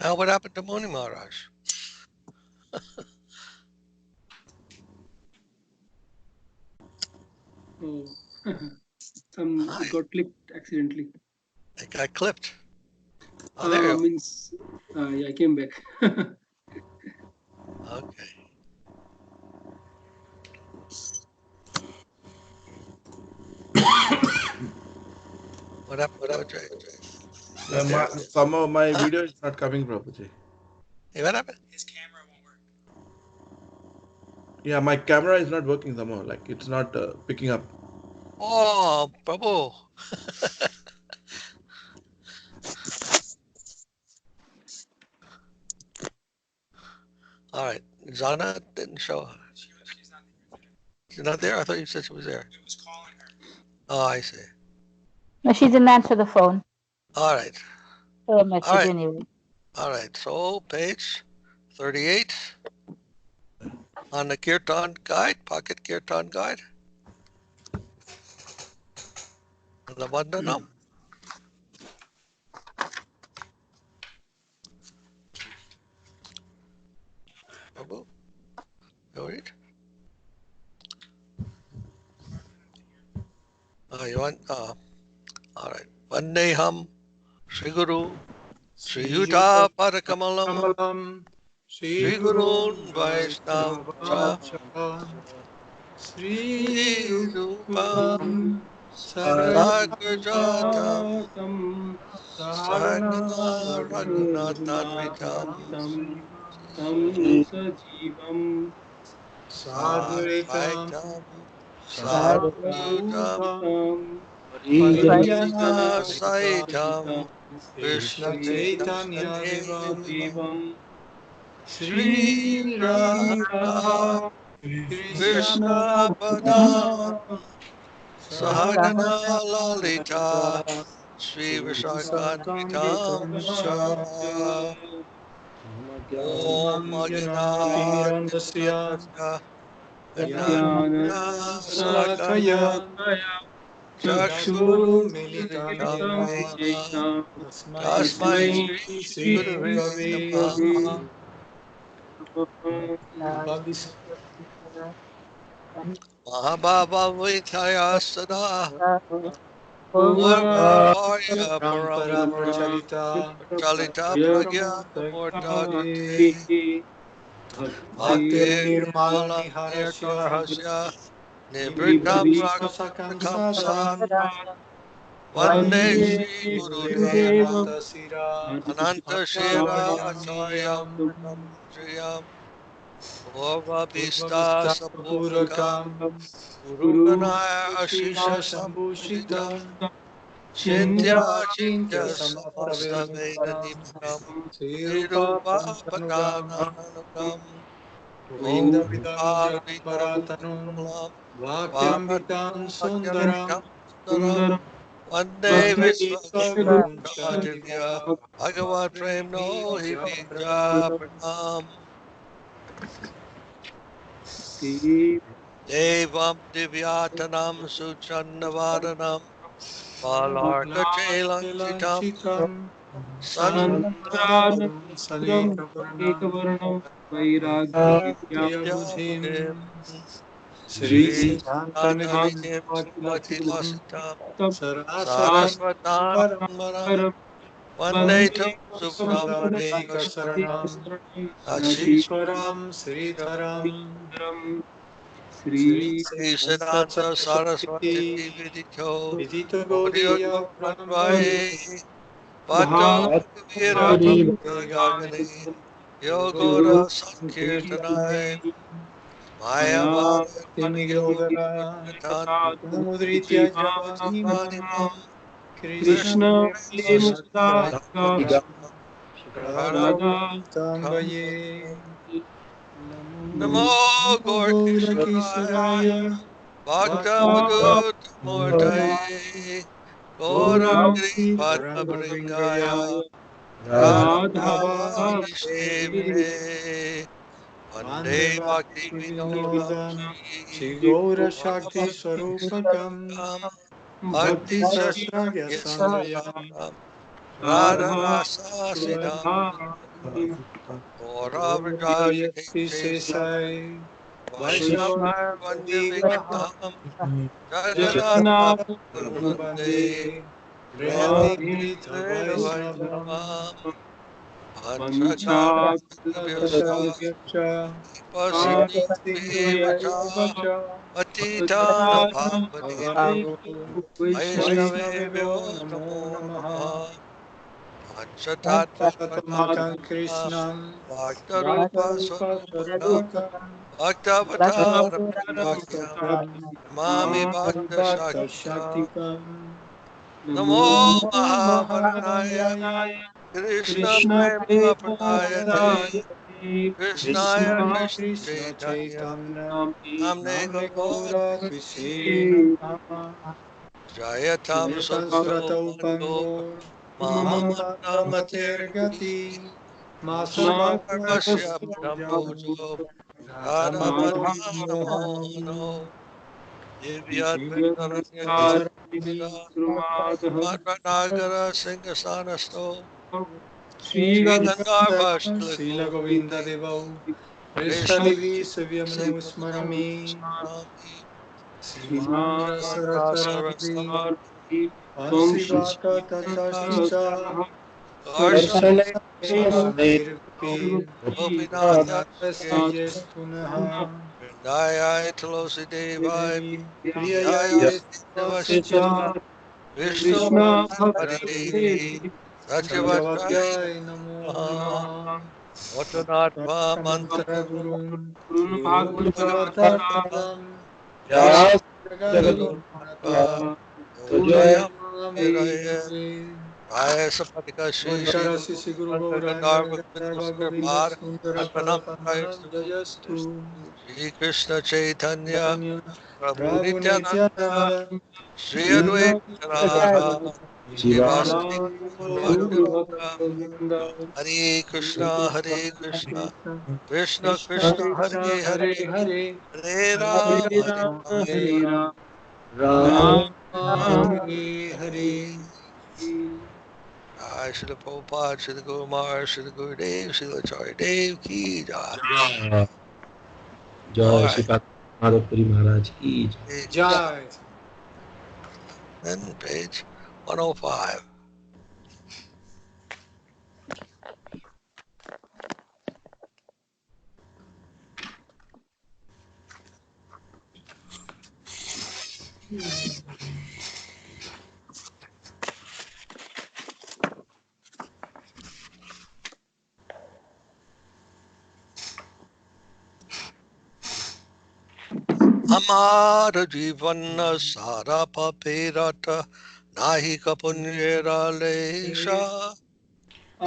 Now, what happened to Muni Maharaj? Oh, it got clipped accidentally. It got clipped. Oh, there you Means, yeah, I came back. Okay. What happened to Ajay? Somehow my video is not coming properly. Hey, what happened? His camera won't work. Yeah, my camera is not working somehow. Like it's not picking up. Oh, Prabhu. All right. Zana didn't show. She's not there. She's not there? I thought you said she was there. It was calling her. Oh, I see. No, she didn't answer the phone. All right. Or a message All right. anyway. All right. So, page 38 on the Kirtan guide, pocket Kirtan guide. The Vandanam. Prabhu, you read? Oh, you want? All right. Vandeham Sri Guru Sri Yuta Padakamalam Sri Gurun Vaishnava Sri Rupam Saragrajatam Sahagana Raghunathanvitam Tam Sajivam Sadvaitam Sadhutam Parijana Parijana Saitam Krishna Krishna Chaitanya Chaitanya Devam Devam Sri Sri Radha Radha Krishna Krishna Padam Sahagana Sahagana Lalita Sri Sankam Vishakanavitam Om Agina Tirandasya Gananaya Salakaya Salakaya Chakshur Chakshur Militam Militam Yena Tasmai Tasmai Shri Sri Gurave Gurave Namaha Mahabhava Vitaya Sada Purvarya Parampara Param Prachalita Chalita Pragya Murtagati Bhakti Bhaktir Mala Niharasya Nirtarhasya Nivritam Nibrisakam Prakam Sadam Sadam Vande Vande Shri Guru Devam Gurudevam Ananta Sira Ananta Shira Acharyam Acharyaniyam Brahmajayam Purva Bhista Purvavista Sapurvakam Purakam Guru Gurupanaya Ashisha Shisha Sambhujitam Sambhushitam Chintya Chintya Chintya Samasta Veda Samapravedam Niputam Sri Rupa Nirupa Panchanuga Padanananam Om Govinda Vidam Bhaktivedanta Janamparatanum Swalam Vakyambitam Bhaktivedanta Sundaram Sundaram Vande Vande Vishwaguru Divya Vishwaguru Bhagavad Premno Hivija Pranam Devam Divyatanam Suchandavadanam Balarkachelanchitam Lanchitam Sandaram Sandram Sanekavaranam Ekavarnam Vairagya Vairagyabuddhim Sri Sri Siddhantanidhim Shantanidhim Srimati Bhakti Lasitam Saraswatam Saraswatanam Maram Vande Vandetam Subhadadika Subramanitam Saranam Ashishwaram Nashishwaram Sridharam Sri Sri Sri Siddhanta Saraswati Saraswati Vidito Vidita Gaudiya Gaudiya Brahmani Pratvaye Bhatto Vira Bhakti Bhakta Vegani Yogani Yogo Yogoda Sankirtanai Sankirtanai Mayavada Tinigogara Tan Mudritya Javanimam Krishna Krishna Prema Prema Radha Radha Tambaye Namo Gaurkishoraya Kisaraya Bhakta Bhaktamadut Murtaye Gaurangri Gaurangri Padmabringaya Paramabringaya Radharani Radha Srimine Vande Vande Bhakti Bhakti Vinodam Vinodam Shri Shri Gaura Gaura Shakti Bhakti Swarupakam Sarupam Bhakti Bhakti Sastraya Sastraya Samvaya Saradam Radha Radha Rasa Sidam Radha Gauravrajaya Shesai Vaishnavaya Vanya Vaishnavandivigraham Vigraham Jagannath Jagannath Guru Vande Bande Prema Pradita Vaishnavam Vaishnavam Vanchakapalabhyascha Vanchakalpataruvyascha Pasinubhyevacha Sindhuvacha Patitanam Patitanam Bhavanebhyo Bhavane Vaishnavebhyo Vaishnavebhyo Namo Namo Namaha Namaha Panchatattva Satamaham Krishna Krishnam Bhaktarupa Bhaktarupa Swarupam Sarupakam Sarupakam Bhaktavatara Prabhakyam Bhaktavatara Mami Mami Bhakta Bhakta Shaktika Shaktikam Namo Namo Namo Mahavaranaya Mahavaranyaya Mahavaraya Krishna Krishna Prema Prema Pradayate Pradayate Krishnaya Krishna Krishna Krishna Krishna Chaitanya Chaitanya Nami Namne Namne Gaura Gaura Vise Namaha Jayatam Jayatan Surato Surata Bando Upando Mahamatra Matergati Mahatamatergati Masarvasya Masarvasya Shambujo Radhamadam Radhamadam Mohono Divyadvaitaranya Sarvamidhi Srumadhava Madranagara Singasanasto Sri Sri Gandharva Gandharva Srila Shilaguru Govinda Devau Krishna Vishtadevi Savyamano Smarami Sami Srimandra Sarasaraswati Saraswati Vansivaka Tatascha Karshane Darshan Sameer Kapir Gopinatha Vinayasya Yastunaha Vrindaya Tulosi Devai Devi Jaya Priyaya Vasishtha Vasishtha Vishnu Krishna Bhakti Bhakti Satyavatra Satyavadhyay Namo Namaha Motanatva Mantra Tantara Gurum Bhagavata Bhagavatam Jagat Pranata Udayam Udayamami Niraya Raya Sapatika Shri Shri Vantarasi Guru Siguru Gauranga Gandharva Govinda Gandharva Govinda Sripad Sundara Arpanam Parapandanam Jayastu Jayastu Shri Krishna Chaitanya Chaitanya Prabhu Prabhu Nityananda Nityananda Shri Sri Advaita Advaita Gadadhara Srivasadi Srivasadi Gaura Gaura Bhakta Bhakta Hare Krishna Hare Krishna Krishna Krishna Krishna Krishna Hare Krishna Hare Hare Hare Hare Hare Hare Rama Hare Hare Rama Rama Rama Hare Rama Rama Rama Hare Hare Jai Shri Prabhupada, Shri Guru Maharaj, Shri Gurudev, Shri Acharya Dev ki Jai. Jai All Jai right. Sripad Madhava Maharaj ki Jai. Hare Krishna. Jai. Then page 105. Amara Jivana Sara Papirata Nahika Punyera Lesha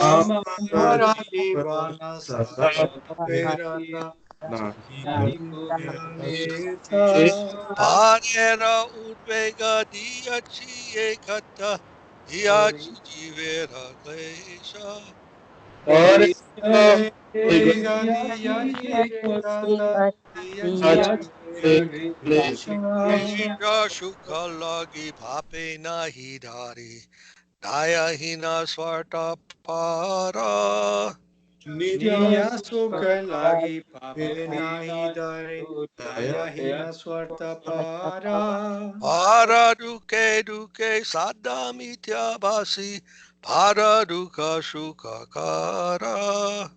Amara Amara Jivana Sara Perata Nahi Punyaleta Parera Udvega Diachi Ekata Diachi Jivera Klesha Pare Gadiya Gadiya Chikata Chikata Diya Diya Chivera Klesha Nidra Shukalagi Pape Nahidari Daya Hina Swarta Para Niya Sukha Lagi Pape Nahi Dare Daya Hina Swarta Para Para Duke Duke Sadamitya Basi Para Duka Shukakara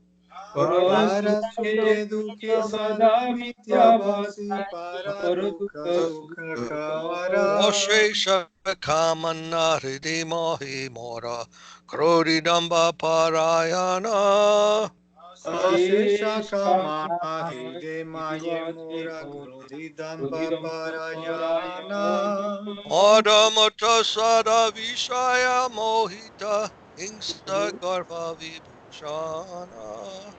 Para Parasuke Sukhe Dukhe Sada Sadami Mityabhasi Tyabhasi Para Dukha Paradukha Sukha Sukha Kara Oshe Shakamana Hridi Mohi Mora Krodi Damba Parayana Asesha Kamana Shaka Hide Maye Idivache Mora Mora Krodhi Damba Udidamba Parayana Parayana Madamata Sada Vishaya Mohita Hingsa Garva Vibhushana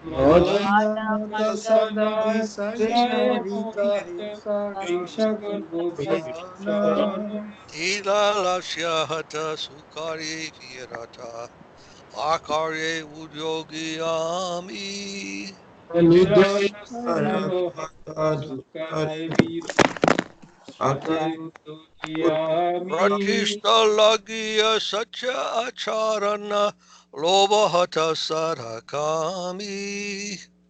Mada Mata Sada Madamata Visaya Jaya Mohita Mohita Himsa Hingsha Garbo Garbo Vibhushana Vibhushana Tila Lasya Hata Sukari Virata Akarye Udyogiyami Nidra Sukha Hata Sukha Hai Viru Pratishta lagiya satya acharana loba hata sarakami.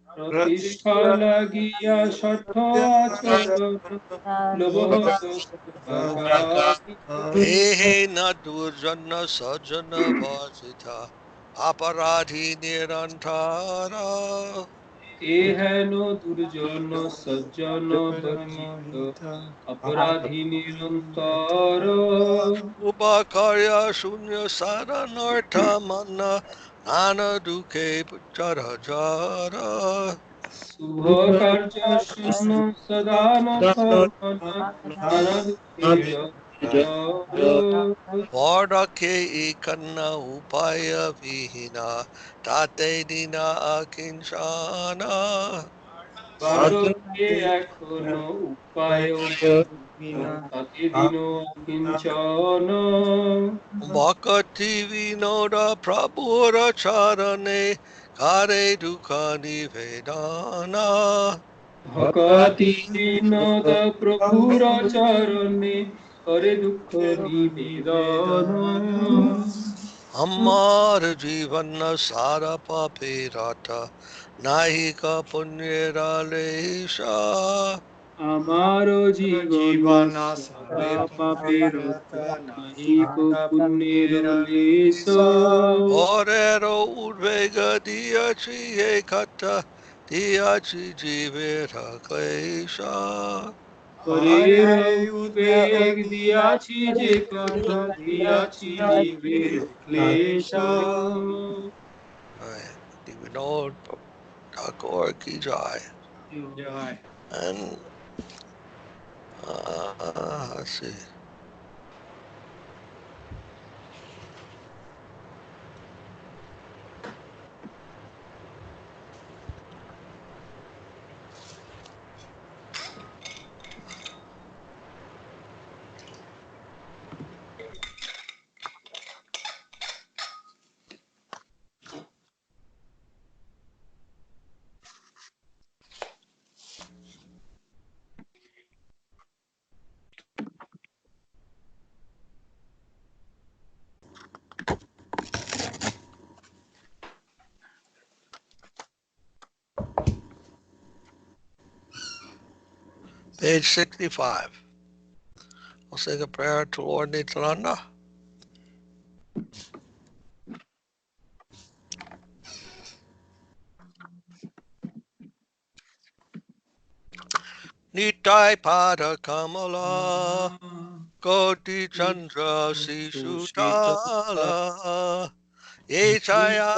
प्रतिष्ठा লাগিয়া সঠ আচরণ লোভহত সর্বাগামী Ehe na durjana sajana vasita aparadhi nirantara. এ হেন দুর্জন সজ্জন বর্জিত অপরাধী নিরন্তর Upakarya shunya saranartha mana nana duke jara jara. শুভ কার্য শূন্য সদান কর্মণ নানা দুঃখে জর Vardake ikanna upaya vihina tate dina akinchana. বার্ধক্যে এখনো উপায় বিহীন তাতে দিন কিঞ্চন Bhakti vinoda prabhura charane kare dukha nivedana. ভকতি বিনোদ প্রভুর চরণে করে দুঃখ নিবেদন Amar jivana sara papirata nahika punyera lesha. আমার জীবন সারা পাপের নাহিক পুণ্যের lace Orero udvega diachi ekata diachi jivera klesha. পরের উদ্বেগ দিয়াছি যে কথা দিয়াছি জীবের ক্লেশ Vinod Thakur ki jai. And let's see. Page 65. I'll say the prayer to Lord Nityananda. Nitai Pada Kamala Koti Chandra Sisutala Yechaya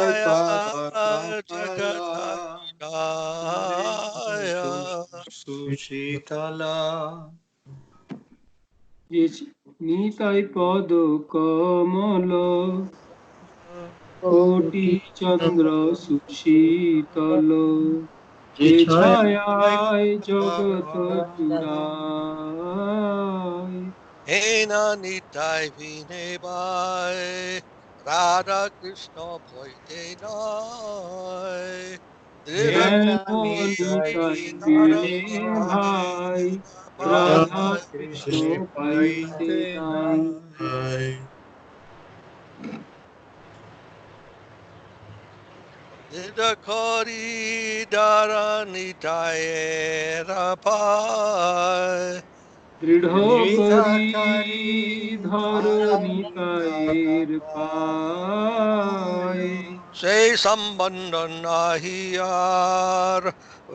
Jagataya. সুশীতলা Nitai পদ কমল কোটি চন্দ্র সুশীতল যে ছায়ায় জগত জুড়ায় Hena Nitai Vinebai Radha Krishna Bhoite Nai হেন নিতাই বিনে ভাই রাধা কৃষ্ণ পাইতে নাই Nidakari Dara Nitai Rapai দৃঢ় করি ধর নিতায়ের পায় Say Sambandha Nahiyar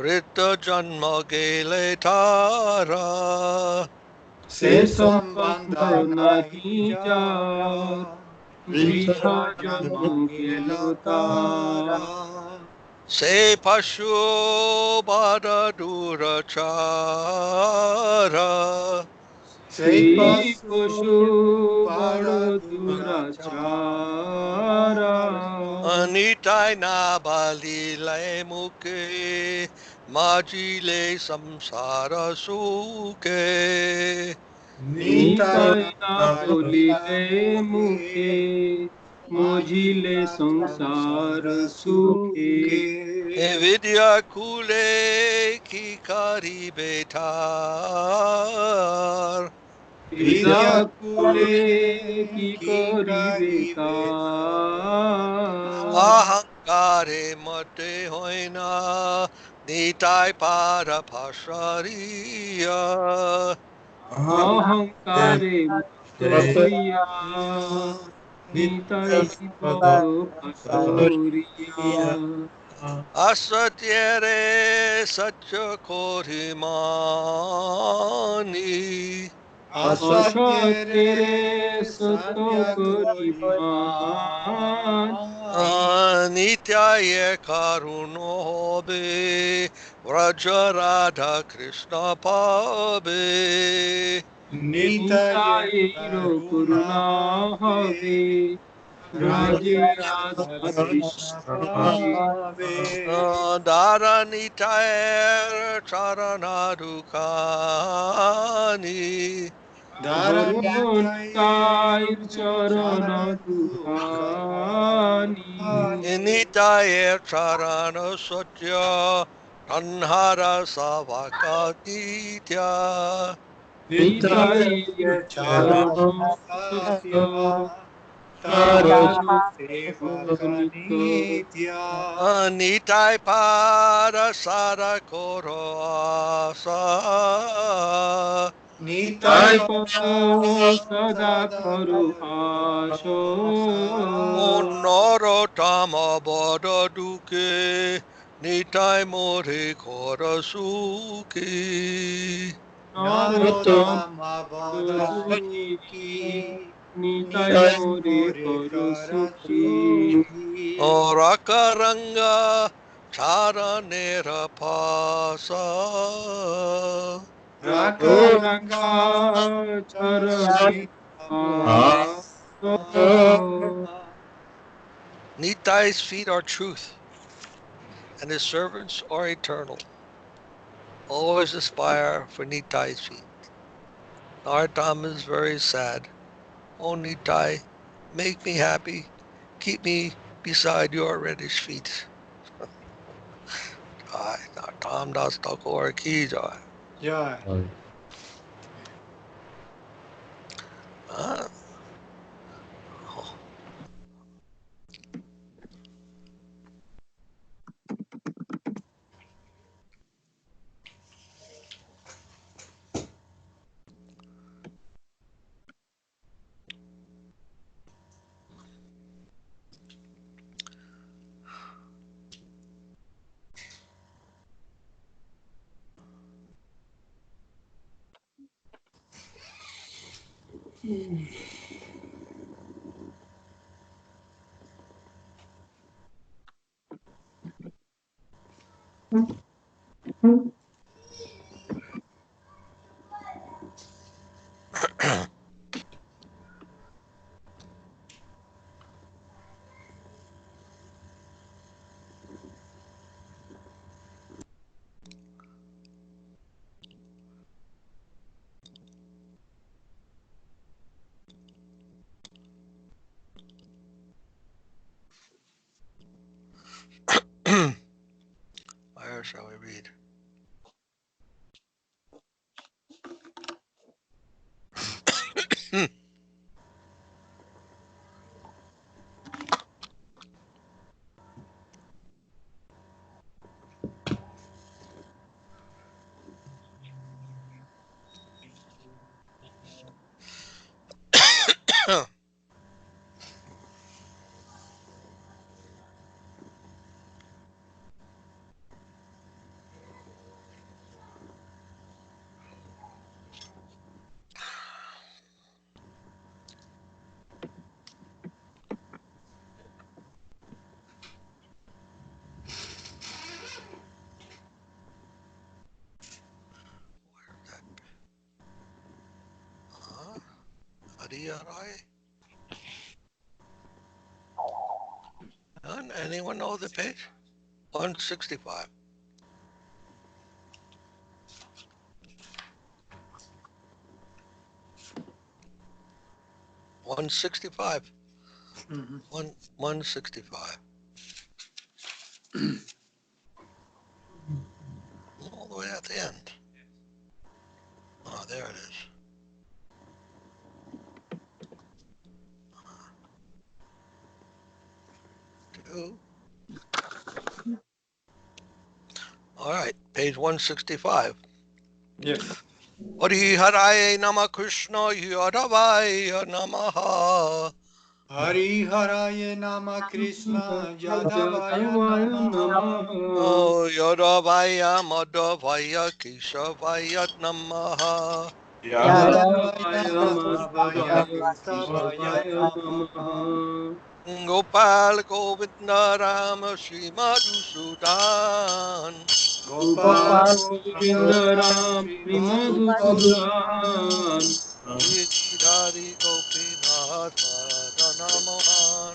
Rita Janma Gele Tara. সে সম্বন্ধ নাহি যার বৃথা জন্ম গেল তার Say Pashu Bada Durachara. সেই পশু বড় দুরাচারা Anitai na balile muke majile samsara suke. Nitai না বলিলে মুখে মজিলে সংসার সুখে Vidya kule ki karibe tar. হৃদয়কুলে কি করিবে তার Ahankare mate hoina nitai para pasariya. অহংকারে মুক্ত হইয়া নিতাই পদ পাশরিয়া Asatyere satya korimani. অসত্যের সত্য করিমান Nityaye karuno hobe Vrajarada Krishna pabe. নিতাইর করুণা হবে রাজে রাধা কৃষ্ণ পাবে Dara nitayer charana dukhani. ধর্মনিতাইর চরণ দুখানি Nitayer charana satya tanhara savakatitya. নিতাইর চরণ সত্য তাহার নিত্য Nitai para sara koro asa. তাই পদ সদা করু আস Monarotama boda duke nitai more kora suki. নরোত্তম নিতাই মোরে কর সুখী Orakaranga charanera pasa. রঙ্গা চরণে Nitai's feet are truth, and his servants are eternal. Always aspire for Nitai's feet. Narottam is very sad. Oh Nitai, make me happy. Keep me beside your reddish feet. Jai Narottam Das Thakur ki jai. Jai. Ah. Oh. Where shall we read? Anyone know the page? 165. 165. 165. There it is. Two. All right, page 165. Yes. Hari Haraye Nama Krishna Yadavaya Namaha. Hari Haraye Nama Krishna Yadavaya Jadavaya Namaha. Namaha. Oh, Yadavaya Madhavaya Keshavaya Namaha. Yadavaya Yadavaya Madhavaya Madhavaya Kesavaya Keshavaya Namaha. Namaha. Gopal Govinda Rama Shri Madhusudan. Gopala Gopal Govinda Govinda Ram Ram Sri Sri Madhusudan. Madhusudan. Giridhari Gopinath Radha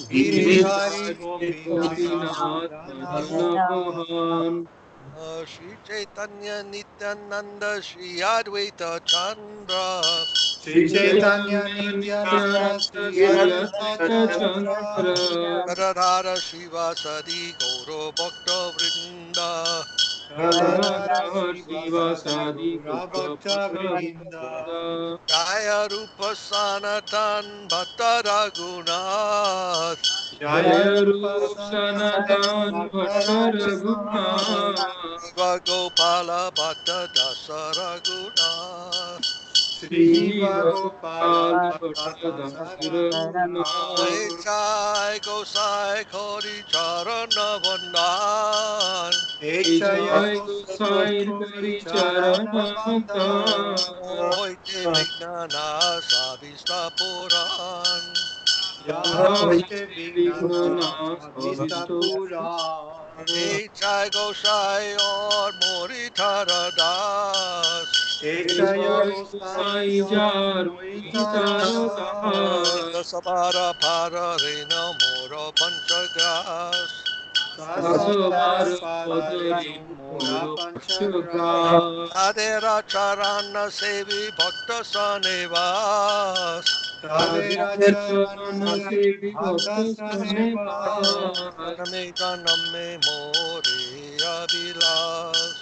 Giridhari Giridhari Gopinath Gopinath Radha Madana Mohan. Mohan. Shri Chaitanya Nityananda Shri Advaita Chandra. Sri Sri Chaitanya Chaitanya Nityananda Nityananda Sri Sri Advaita Advaita Chandra Chandra. Radharara Shivasadi Gauro Bhakta Vrinda. Radharara Radharara Shiva Shiva Sadi Sadi Gaura Gaura Bhakta Bhakta Vrinda Vrinda. Jaya Rupa Sanatan Bhatta Raghunath. Jaya Jaya Rupa Roop Sanatan Sanatan Bhakta Bhatta Raghunath Raghunath. Shiva Gopala Bhatta Dasa Raghunath. Sri Sri Gopala Gopal Bhatta Bhatta Dasa Dasi Raghunath Raghunath. Jai Gosai Kori Charana Vandan. Echaya Jai Gosai Gosai Kori Hari Charana Charanamanta. Bandana Hoite Vignana Savista Puran. Yahoite Yahute Vignana Vignana Savista Savisto Puran Jai Gosai or Moritara Das. Echaya Jai Gosai Gosai Yor Jar Moritara Moitaradas Das. Dasabara Para Rena Mora Panchagras. Dasavara Dasavara Padarenu Padarenu Mora Moro Panchagras Panchagras. Adera Charana Sevi Bhakta Sanevas. Radhe Charan Racharana Devi Sevi Bhakta Bhakta Saneva Sanevas. Janame Janame More Avilas.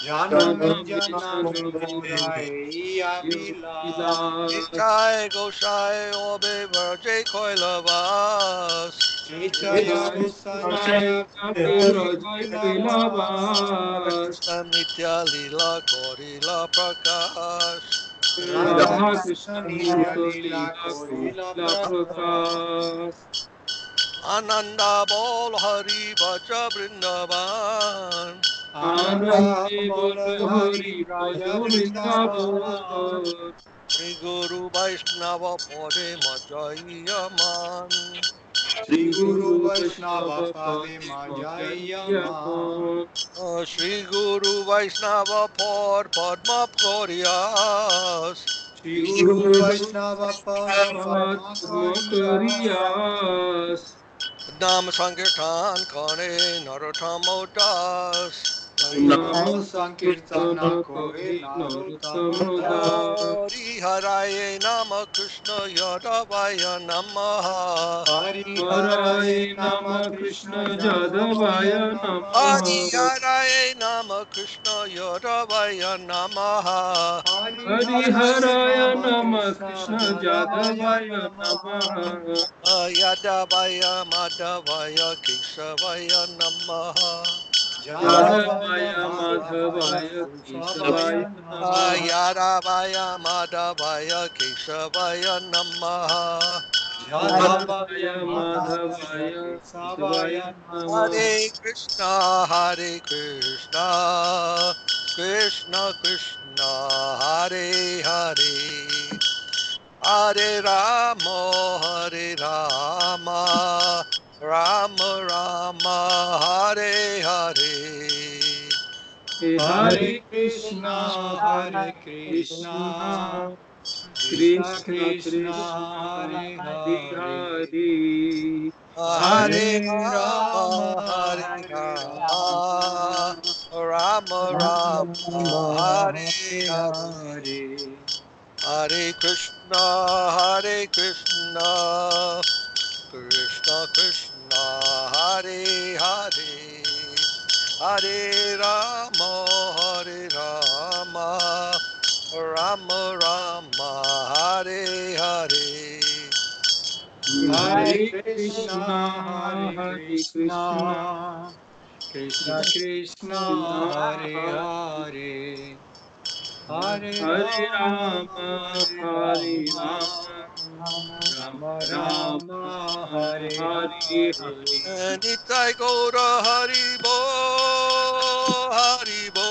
Janame Janame Janame Janame Morai Avilas Jai Gosai Obe Virjay Koilavas. Echaya Jai Gosaya Api Viraj Vrajai Radha Koilavas Koilavas. Krishna Nitya Lila Korila Prakash. Radha Radha Krishna Krishna Nitya Nitya Lila Lila Korila Korila Prakash Prakash. Ananda Bol Hari Bhaja Vrindavan. Ananda Anande Bolo Bolo Hari Hari Braja Brajo Vrindavan Vrindavan. Shri Guru Vaishnava Pode Majayaman. Shri Shri Guru Guru Vaishnava Vaishnava Pade Pade Majayaman Majayaman. Shri Guru Vaishnava Por Padma Glorias. Shri Shri Guru Guru Vaishnava Pada Vaishnava Padma Padma Kariya Kariyas. Nam Sankirtan Kane Narottamo Das. Namo Namo Sankirtana Sankirtana Kore Kare Narottama Narottamadas. Hari Haraye Nama Krishna Yadavaya Namaha. Hari Haraye Haraye Nama Nama Krishna Krishna Jadavaya Jadavaya Hari Namaha Namaha. Haraye Nama Krishna Yadavaya Namaha. Hari Hari Haraye Haraya Nama Nama Krishna Krishna Jadavaya Jadavaya Namaha Namaha. Yadavaya Madhavaya Keshavaya Namaha. Jadavaya Yadavaya Madhavaya Madhavaya Kesavaya Keshavaya Namaha Namaha. Yadavaya Madhavaya Keshavaya Namaha. Jadavaya Yadavaya Madhavaya Madhavaya Kesavaya Keshavaya Namaha Namaha. Hare Krishna, Hare Krishna, Krishna Krishna, Hare Hare, Hare Rama, Hare Rama, Rama Rama, Hare Hare. Hare Hare Krishna Krishna, Hare Hare Krishna Krishna, Krishna Krishna Krishna Krishna, Hare Hare Hare Hare, Hare Hare Rama, Rama, Hare Hare Rama, Rama, Rama Rama, Rama, Hare Hare Hare. Hare. Hare Krishna, Hare Krishna, Krishna Krishna, Hare Hare, Hare Rama, Hare Rama, Hare Krishna, Hare Krishna, Krishna Krishna, Hare Hare, Hare Hare Rama, Rama, Hare Hare Rama, Rama, Rama Rama, Rama, Hare Hare Hare. And Nitai Gaura Hari Bo, Hari Bo,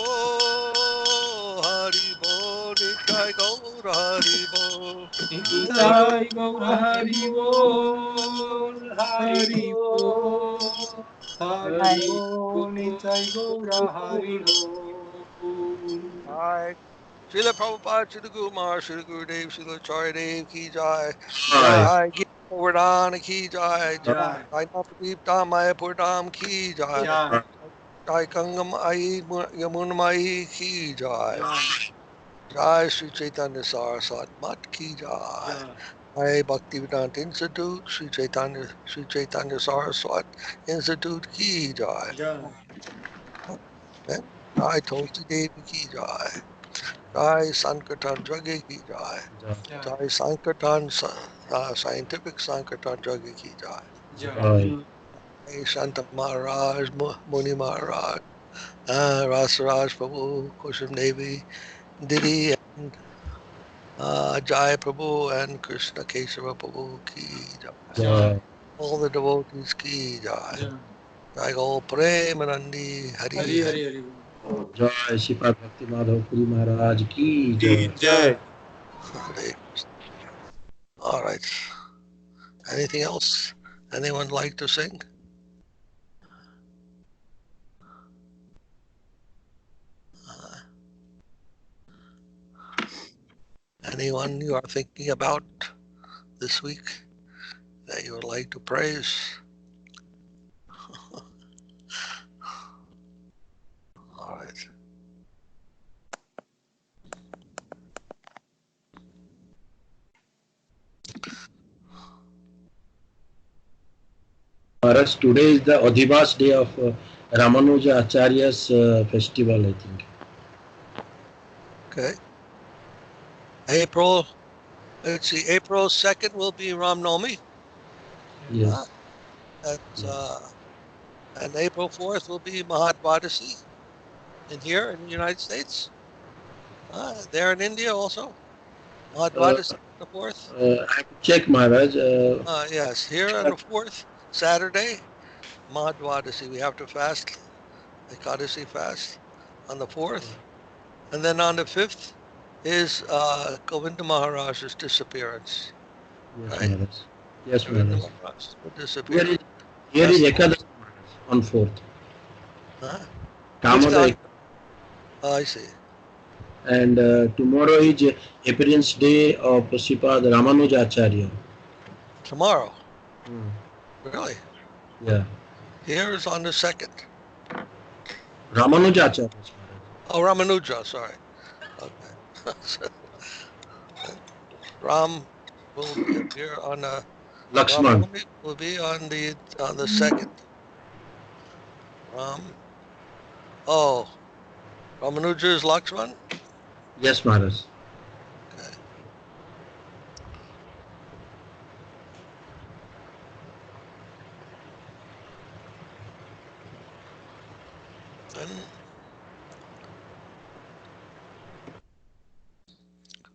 Hari Bo, Nitai Gaura Hari Bo. Nitai Nitai Gaura Gaura Hari Hari Bol, Bol, Hari Hari Bol, Bol, Hari Hari. Hari Bol, Nitai Gaura Hari Bol. Bol. Jai. Srila Prabhupada, Srila Guru Maharaj, Srila Gurudev, Srila Acharya Dev ki jai. Jai. Jai Gita Govardhana ki jai. Jai, Jai Navadip Dham Mayapur Dham ki jai. Jai, Jai Gangam Ai Yamunam Ai ki jai. Jai, Jai Sri Chaitanya Saraswat Mat ki jai. Jai, Jai Bhaktivedanta Institute, Sri Chaitanya Saraswat Institute ki jai. Jai. Jai Tulsi Devi ki jai. Jai Sankirtan Jaggi ki jai. Jai, Jai Sankirtan Scientific Sankirtan Jaggi ki jai. Jai. Jai Shanta Maharaj, Muni Maharaj, Rasaraj Prabhu, Kushum Devi, Didi, and Jai Prabhu and Krishna Kesava Prabhu ki jai. Jai, All the devotees ki jai. Jai. Jai Go Premanandi Hari Hari Hari. Hari Hari. Jai Sripad Bhakti Madhava Puri Maharaj ki jai. Jai. Hare Krishna. All right. Anything else? Anyone like to sing? Anyone you are thinking about this week that you would like to praise? All right. Maharaj, today is the Adhivas day of Ramanuja Acharya's festival, I think. Okay. April, let's see, April 2nd will be Ram Navami. Yes. That's, Yes. and April 4th will be Mahadvadasi in here in the United States. There in India also. Mahadvadasi the 4th. I have to check, Maharaj. Yes, here on the 4th, Saturday, Mahadvadasi. We have to fast, Ekadasi fast on the 4th. And then on the 5th is Govinda Maharaj's disappearance. Yes, Right? Maharaj. Yes, Govinda Maharaj. Maharaj will Here disappear. is, here is That's the Ekadashi, Maharaj, on 4th. Huh? Kamada, I see. and tomorrow is appearance day of Sripad Ramanuja Acharya. Tomorrow. Really? Yeah. Here is on the 2nd. Ramanuja Acharya. Oh, Ramanuja, sorry. Okay. Ram will appear on the Lakshman. Ram will be on the 2nd. Ram. Oh, Ramanuja is Lakshman? Yes, Maharaj. Okay. And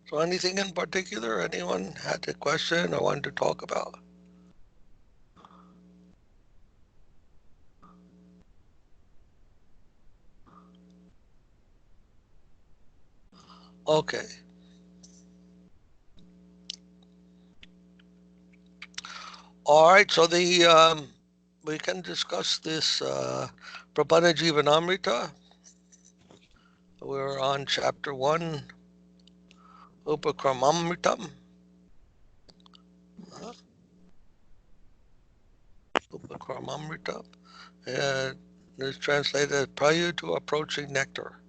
so anything in particular anyone had a question or wanted to talk about? Okay. All right, so we can discuss this Prabhana Jivanamrita. We're on chapter 1, Upakramamritam. Upakramamrita. And it's translated as Prelude to Approaching Nectar.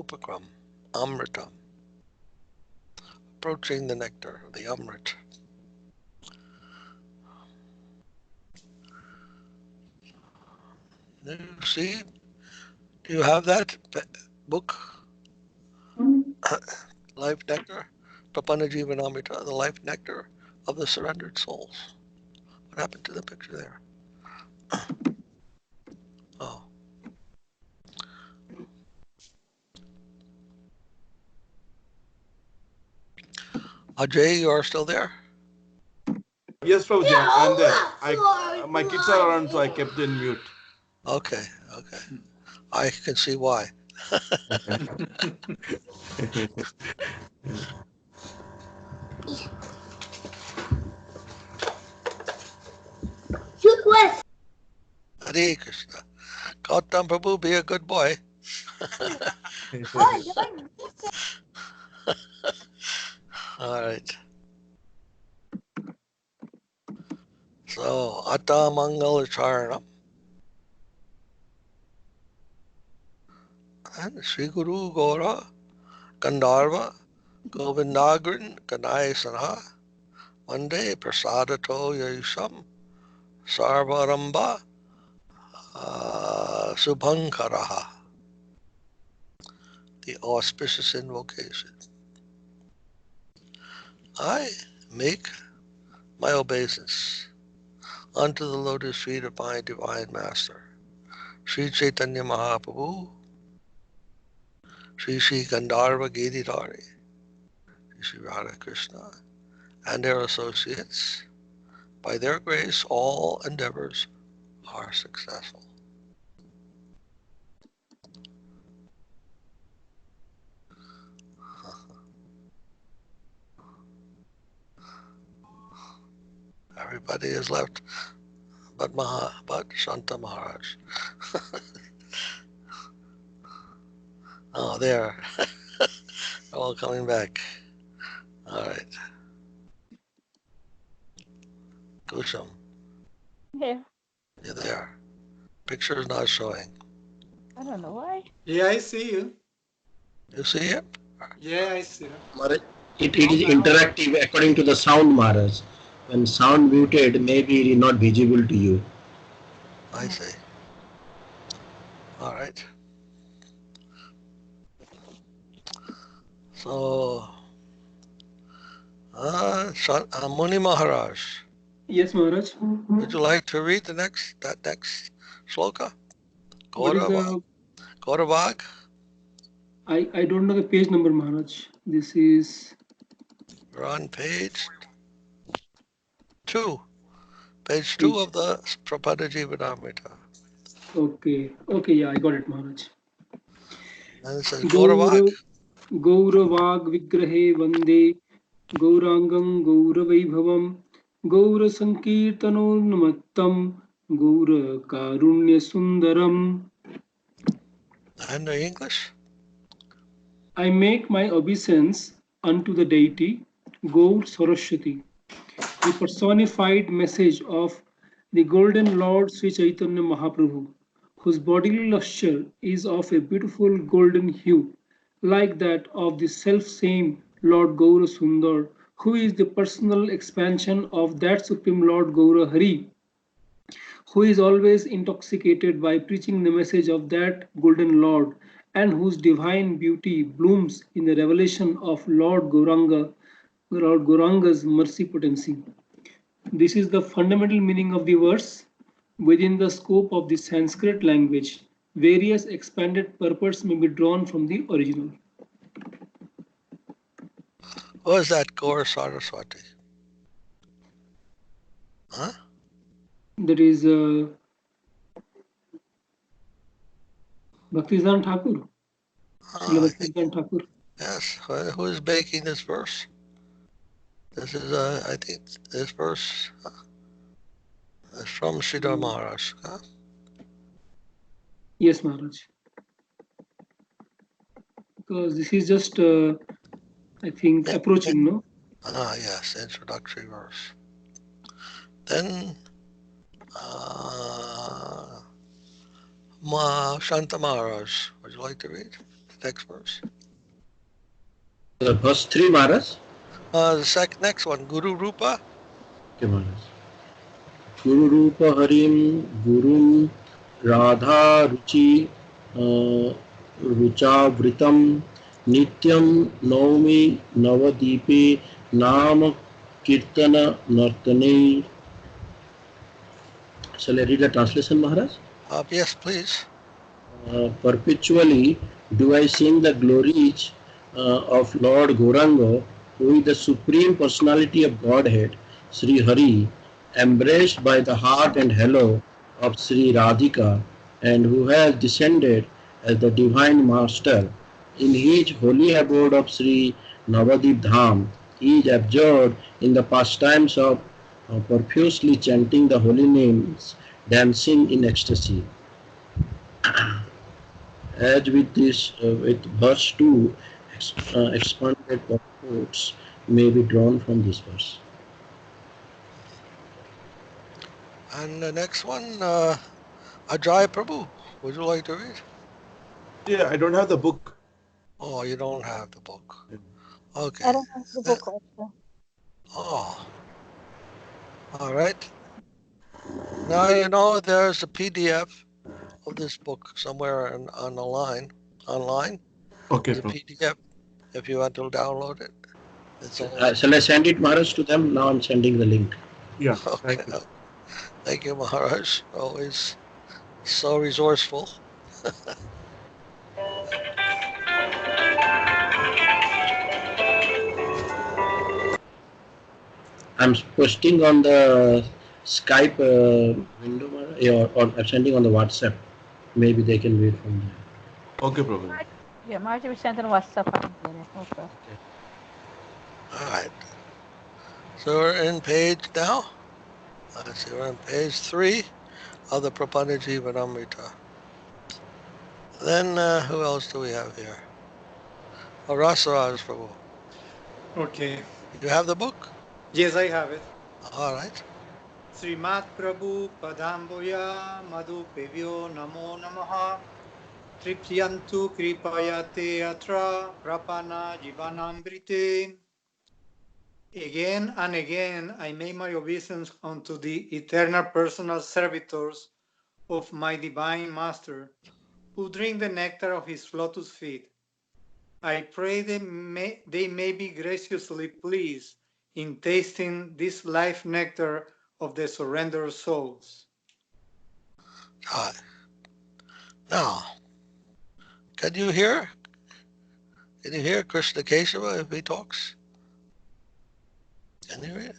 Upakram, Amrita. Approaching the nectar, the Amrit. You see, do you have that book, Life Nectar? Prabhana Jivanamrita, the Life Nectar of the Surrendered Souls. What happened to the picture there? Oh. Ajay, you are still there? Yes, Prabhuji, I'm there. My kids are around, so I kept in mute. Okay, okay. I can see why. Hare Krishna. Gautam Prabhu, be a good boy. All right. So, Atta Mangala Charanam. And Sri Guru Gora Gandharva Govindagrin Kanai Sanha Vande Prasadato Yayusam Sarvaramba Subhankaraha. The auspicious invocation. I make my obeisance unto the lotus feet of my divine master, Sri Chaitanya Mahaprabhu, Sri Gandharva Giridhari, Sri Radha Krishna, and their associates. By their grace, all endeavors are successful. Everybody is left but Shanta Maharaj. Oh, there. All coming back. All right. Kusham, Here. you're there. Picture is not showing. I don't know why. Yeah, I see you. You see it? Yeah, I see you. Maharaj, it is interactive according to the sound, Maharaj. When sound muted, maybe it is not visible to you. I see. All right. So, Muni Maharaj, Yes, Maharaj. would you like to read that next sloka? What is the? Gauravag? I don't know the page number, Maharaj. This is. We're on page 2. Page 2 of the Sripad Jivanamrita. Okay. Okay. Yeah, I got it, Maharaj. And it says Gauravag. Gauravag Vigrahe Vande Gaurangam Gauravaibhavam Gaura Sankirtanonnamattam Gaura Karunya Sundaram. And the English? I make my obeisance unto the deity Gaur Saraswati, the personified message of the Golden Lord Sri Chaitanya Mahaprabhu, whose bodily lustre is of a beautiful golden hue, like that of the self-same Lord Gaura Sundar, who is the personal expansion of that Supreme Lord Gaura Hari, who is always intoxicated by preaching the message of that golden Lord, and whose divine beauty blooms in the revelation of Lord Gauranga's mercy potency. This is the fundamental meaning of the verse. Within the scope of the Sanskrit language, various expanded purports may be drawn from the original. What is that Gaur Saraswati? Huh? That is Bhaktivedanta Thakur. Srila Bhaktivedanta Thakur. Yes. Who is making this verse? This is, I think, this verse is from Sridhar Maharaj. Huh? Yes, Maharaj. Because this is just, I think, approaching, no? Yes, introductory verse. Then, Shanta Maharaj, would you like to read the next verse? The verse 3, Maharaj. The next one, Guru Rupa. Okay, Maharaj. Guru Rupa Harim Gurum Radha Ruchi Ruchavritam Nityam Naumi Navadipe Nam Kirtana Nartane. Shall I read the translation, Maharaj? Yes, please. Perpetually do I sing the glories of Lord Gauranga, who is the Supreme Personality of Godhead, Sri Hari, embraced by the heart and halo of Sri Radhika, and who has descended as the Divine Master. In his holy abode of Sri Navadip Dham, he is absorbed in the pastimes of profusely chanting the holy names, dancing in ecstasy. As with this, with verse 2, expanded purports may be drawn from this verse. And the next one, Ajay Prabhu, would you like to read? Yeah, I don't have the book. Oh, you don't have the book. I Okay. don't have the book also. Oh, all right. Now you know there's a PDF of this book somewhere on the line, online. Okay, There's a PDF if you want to download it. It's all Shall I send it, Maharaj, to them? Now I'm sending the link. Yeah, okay. thank you. Thank you, Maharaj. Always so resourceful. I'm posting on the Skype window, Maharaj, or I'm sending on the WhatsApp. Maybe they can read from there. Okay, Prabhu. Yeah, Margie was sent on WhatsApp. I didn't get it. Okay. All right. So we're in page now. Let's see, we're on page 3 of the Prapanna Jivanamrita. Then who else do we have here? Oh, Rasaraj Prabhu. Okay. You have the book? Yes, I have it. All right. Srimat Prabhu Padamboya Madhu Pevyo Namo Namaha Tripyantu Kripayate Atra Prapana Jivanambrite. Again and again I make my obeisance unto the eternal personal servitors of my divine master, who drink the nectar of his lotus feet. I pray they may be graciously pleased in tasting this life nectar of the surrendered souls. All right. Now, can you hear? Can you hear Krishna Kesava if he talks? Can you hear it?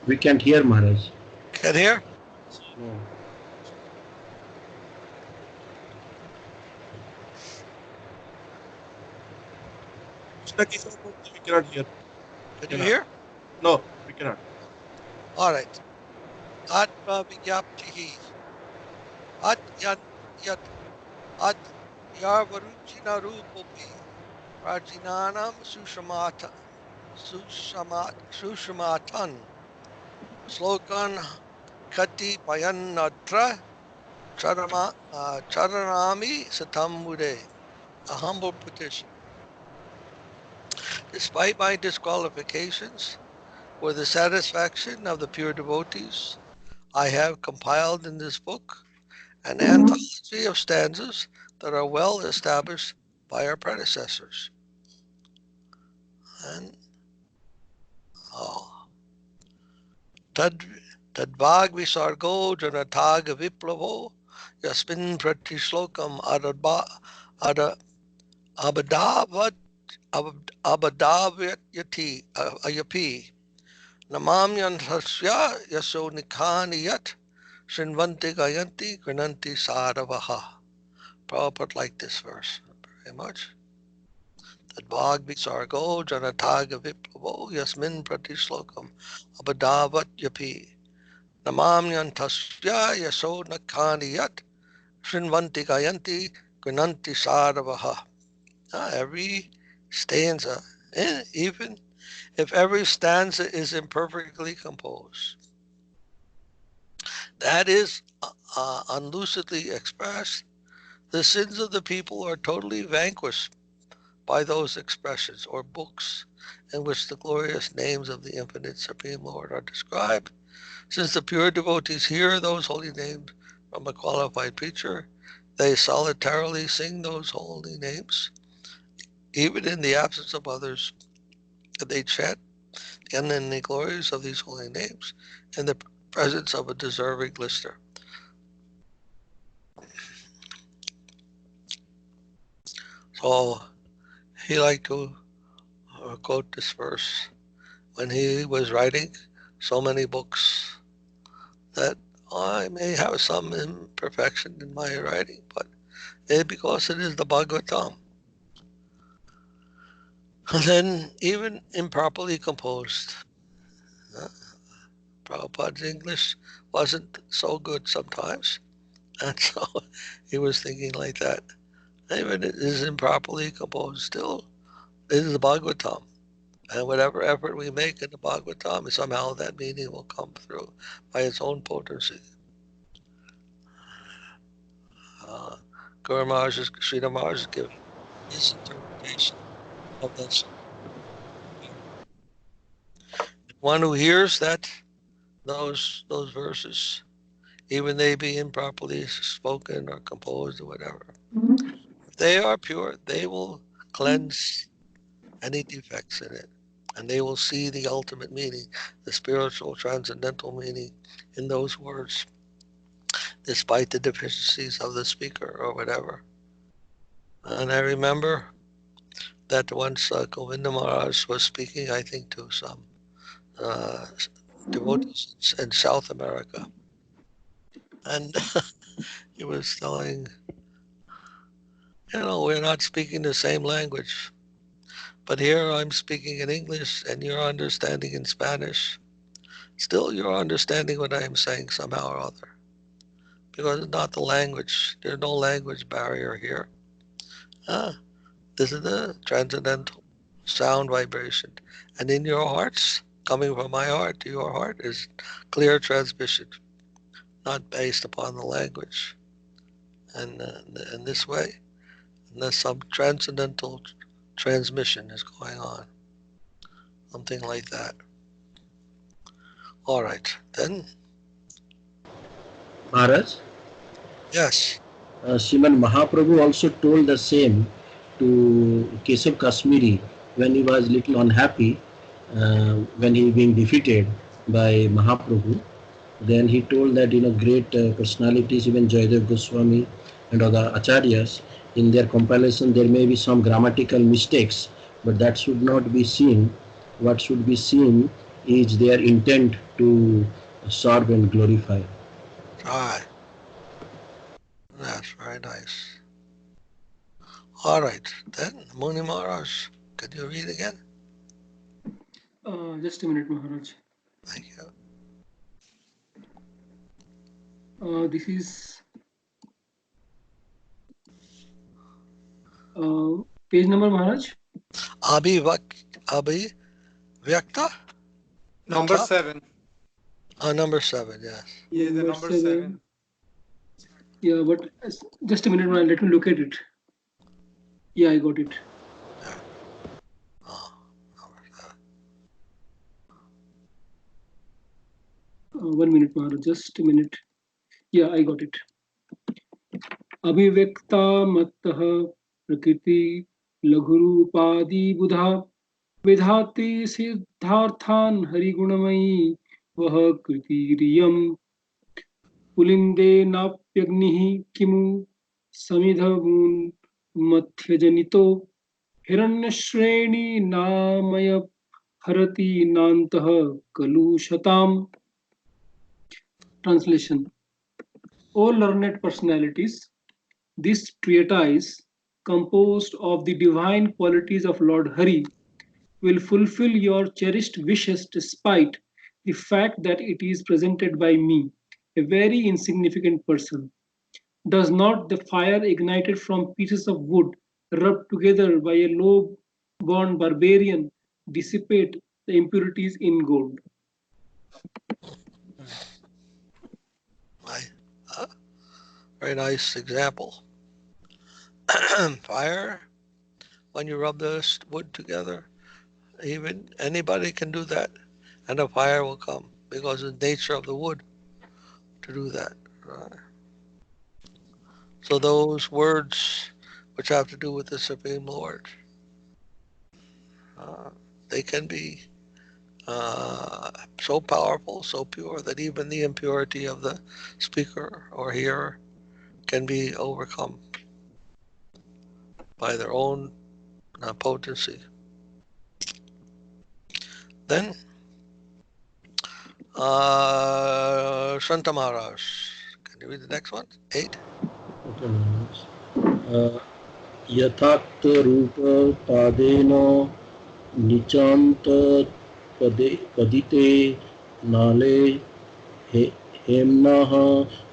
We can't hear, Maharaj. Can hear? No. Krishna Kesava, we cannot hear. Can you Cannot. hear? No, we cannot. All right. Atma Vigyaptihi. At yan yat at yarvaruchina rupopi. Prajinanam sushamatan. Slokan kati payanatra charanami satam mude. A humble petition. Despite my disqualifications, for the satisfaction of the pure devotees, I have compiled in this book an anthology of stanzas that are well established by our predecessors. And Tadvag Visargo Janatag Viplavo Yasmin Pratishlokam Abadavyati Ayapi Namamyan Hasya Yaso Nikaniyat Srinvanti Gayanti Grananti Sadavaha. Prabhupada like this verse very much. Tadvag Visargo Janataga Viplavo Yasmin Pratishlokam Abadavat Yapi Namamyan Tasya Yaso Nakaniyat Srinvanti Gayanti Grananti Sadavaha. Every stanza, even if every stanza is imperfectly composed, that is unlucidly expressed, the sins of the people are totally vanquished by those expressions or books in which the glorious names of the infinite Supreme Lord are described. Since the pure devotees hear those holy names from a qualified preacher, They solitarily sing those holy names, even in the absence of others. They chant and in the glories of these holy names in the presence of a deserving listener. So he liked to quote this verse when he was writing so many books that I may have some imperfection in my writing, but because it is the Bhagavatam. And then even improperly composed. Prabhupada's English wasn't so good sometimes, and so he was thinking like that. Even it is improperly composed, still it is the Bhagavatam. And whatever effort we make in the Bhagavatam, somehow that meaning will come through by its own potency. Guru Maharaj, Sridhar Maharaj is giving his interpretation of that. One who hears that those verses, even they be improperly spoken or composed or whatever, if they are pure, they will cleanse any defects in it. And they will see the ultimate meaning, the spiritual transcendental meaning in those words, despite the deficiencies of the speaker or whatever. And I remember that once Govinda Maharaj was speaking, I think, to some devotees in South America. And he was telling, we're not speaking the same language. But here I'm speaking in English and you're understanding in Spanish. Still, you're understanding what I am saying somehow or other. Because it's not the language. There's no language barrier here. This is the transcendental sound vibration. And in your hearts, coming from my heart to your heart, is clear transmission, not based upon the language. And in this way, there's some transcendental transmission is going on. Something like that. All right, then. Maharaj, Yes. Sriman Mahaprabhu also told the same to Keshav Kashmiri when he was little unhappy, when he being defeated by Mahaprabhu. Then he told that great personalities, even Jayadev Goswami and other acharyas, in their compilation there may be some grammatical mistakes, but that should not be seen. What should be seen is their intent to serve and glorify. Right. That's very nice. All right, then, Muni Maharaj, could you read again? Just a minute, Maharaj. Thank you. This is page number, Maharaj. Abhivyakta? Number 7. Number 7, yes. Yeah, the number 7. Yeah, but just a minute, man. Let me look at it. Yeah, I got it. Yeah. Number 7. 1 minute, Maharaj. Just a minute. Yeah, I got it. अभिव्यक्ता मत्तः प्रकृति लघुरूपादि बुधा विधाते सिद्धार्थान् हरिगुणमयी वह कृतिरियम् पुलिंदेनाप्यग्निः किमु समिधमुन्मथ्यजनितो हिरण्यश्रेणी नामय हरति नान्तः कलुषताम्. Translation. O learned personalities, this treatise, composed of the divine qualities of Lord Hari, will fulfill your cherished wishes despite the fact that it is presented by me, a very insignificant person. Does not the fire ignited from pieces of wood rubbed together by a low-born barbarian dissipate the impurities in gold? Very nice example. Fire, when you rub the wood together, even anybody can do that, and a fire will come because of the nature of the wood to do that. Right? So those words which have to do with the Supreme Lord, they can be so powerful, so pure, that even the impurity of the speaker or hearer can be overcome by their own potency. Then, Shanta Maharaj, can you read the next one? 8. यथार्थ रूप पादेन निचांत पदिते नाले हेम्नः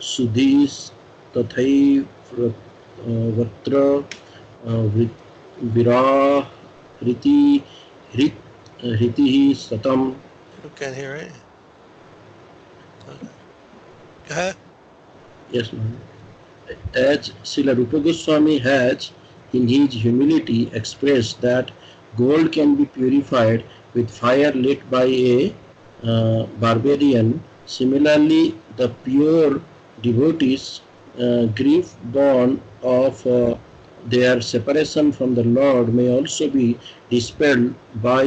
सुधीस्तथैवत्र विराहृति हृतिः सतम्. You can't hear anything. Okay. Go ahead. Yes, ma'am. As Srila Rupa Goswami has, in his humility, expressed that gold can be purified with fire lit by a barbarian. Similarly, the pure devotees' grief born of their separation from the Lord may also be dispelled by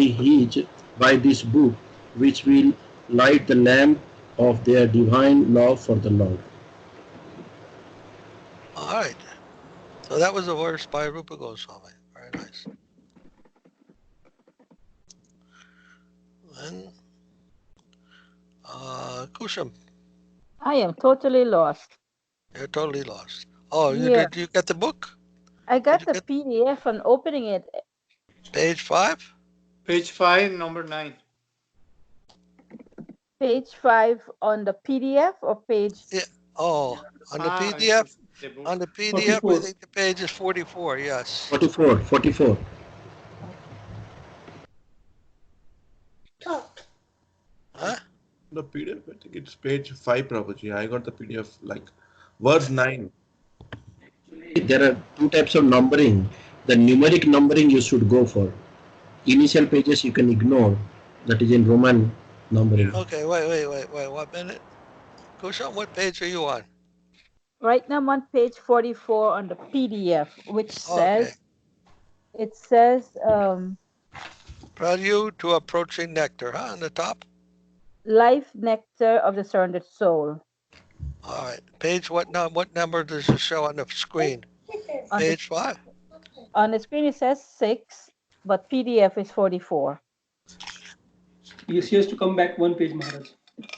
this book, which will light the lamp of their divine love for the Lord. All right. So that was a verse by Rupa Goswami. Very nice. Then, Kusham, I am totally lost. you're totally lost. Oh, Yeah. did you get the book? I Did got you the get PDF and opening it. page 5? Page 5, number 9. Page 5 on the PDF or page? Yeah. Oh, on the Ah, PDF. the book. On the PDF, 44. I think the page is 44. Yes. 44. Huh? The PDF, I think it's page 5, Prabhuji. I got the PDF like verse 9. There are two types of numbering. The numeric numbering you should go for. Initial pages you can ignore. That is in Roman numbering. Okay. Wait. 1 minute. Kusham, what page are you on? Right now I'm on page 44 on the PDF, which Okay. says, it says Prelude to Approaching Nectar, huh? On the top. Life Nectar of the Surrendered Soul. All right. Page what number does it show on the screen? On the, Page 5. on the screen it says 6, but PDF is 44. Yes, he has to come back one page, Maharaj.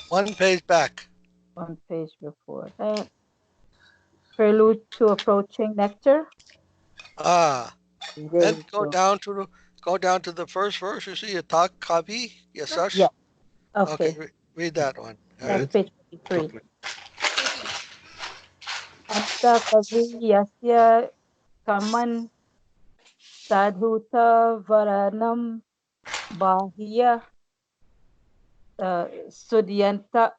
One page back. One page before that. Prelude to Approaching Nectar. Ah. There Then we go down to the first verse. You see Atak Kavi Yasash. Yeah. Okay. Okay. Read that one. All That's right. page 43. Atta kavi yasya kaman sadhuta varanam bahya sudyantu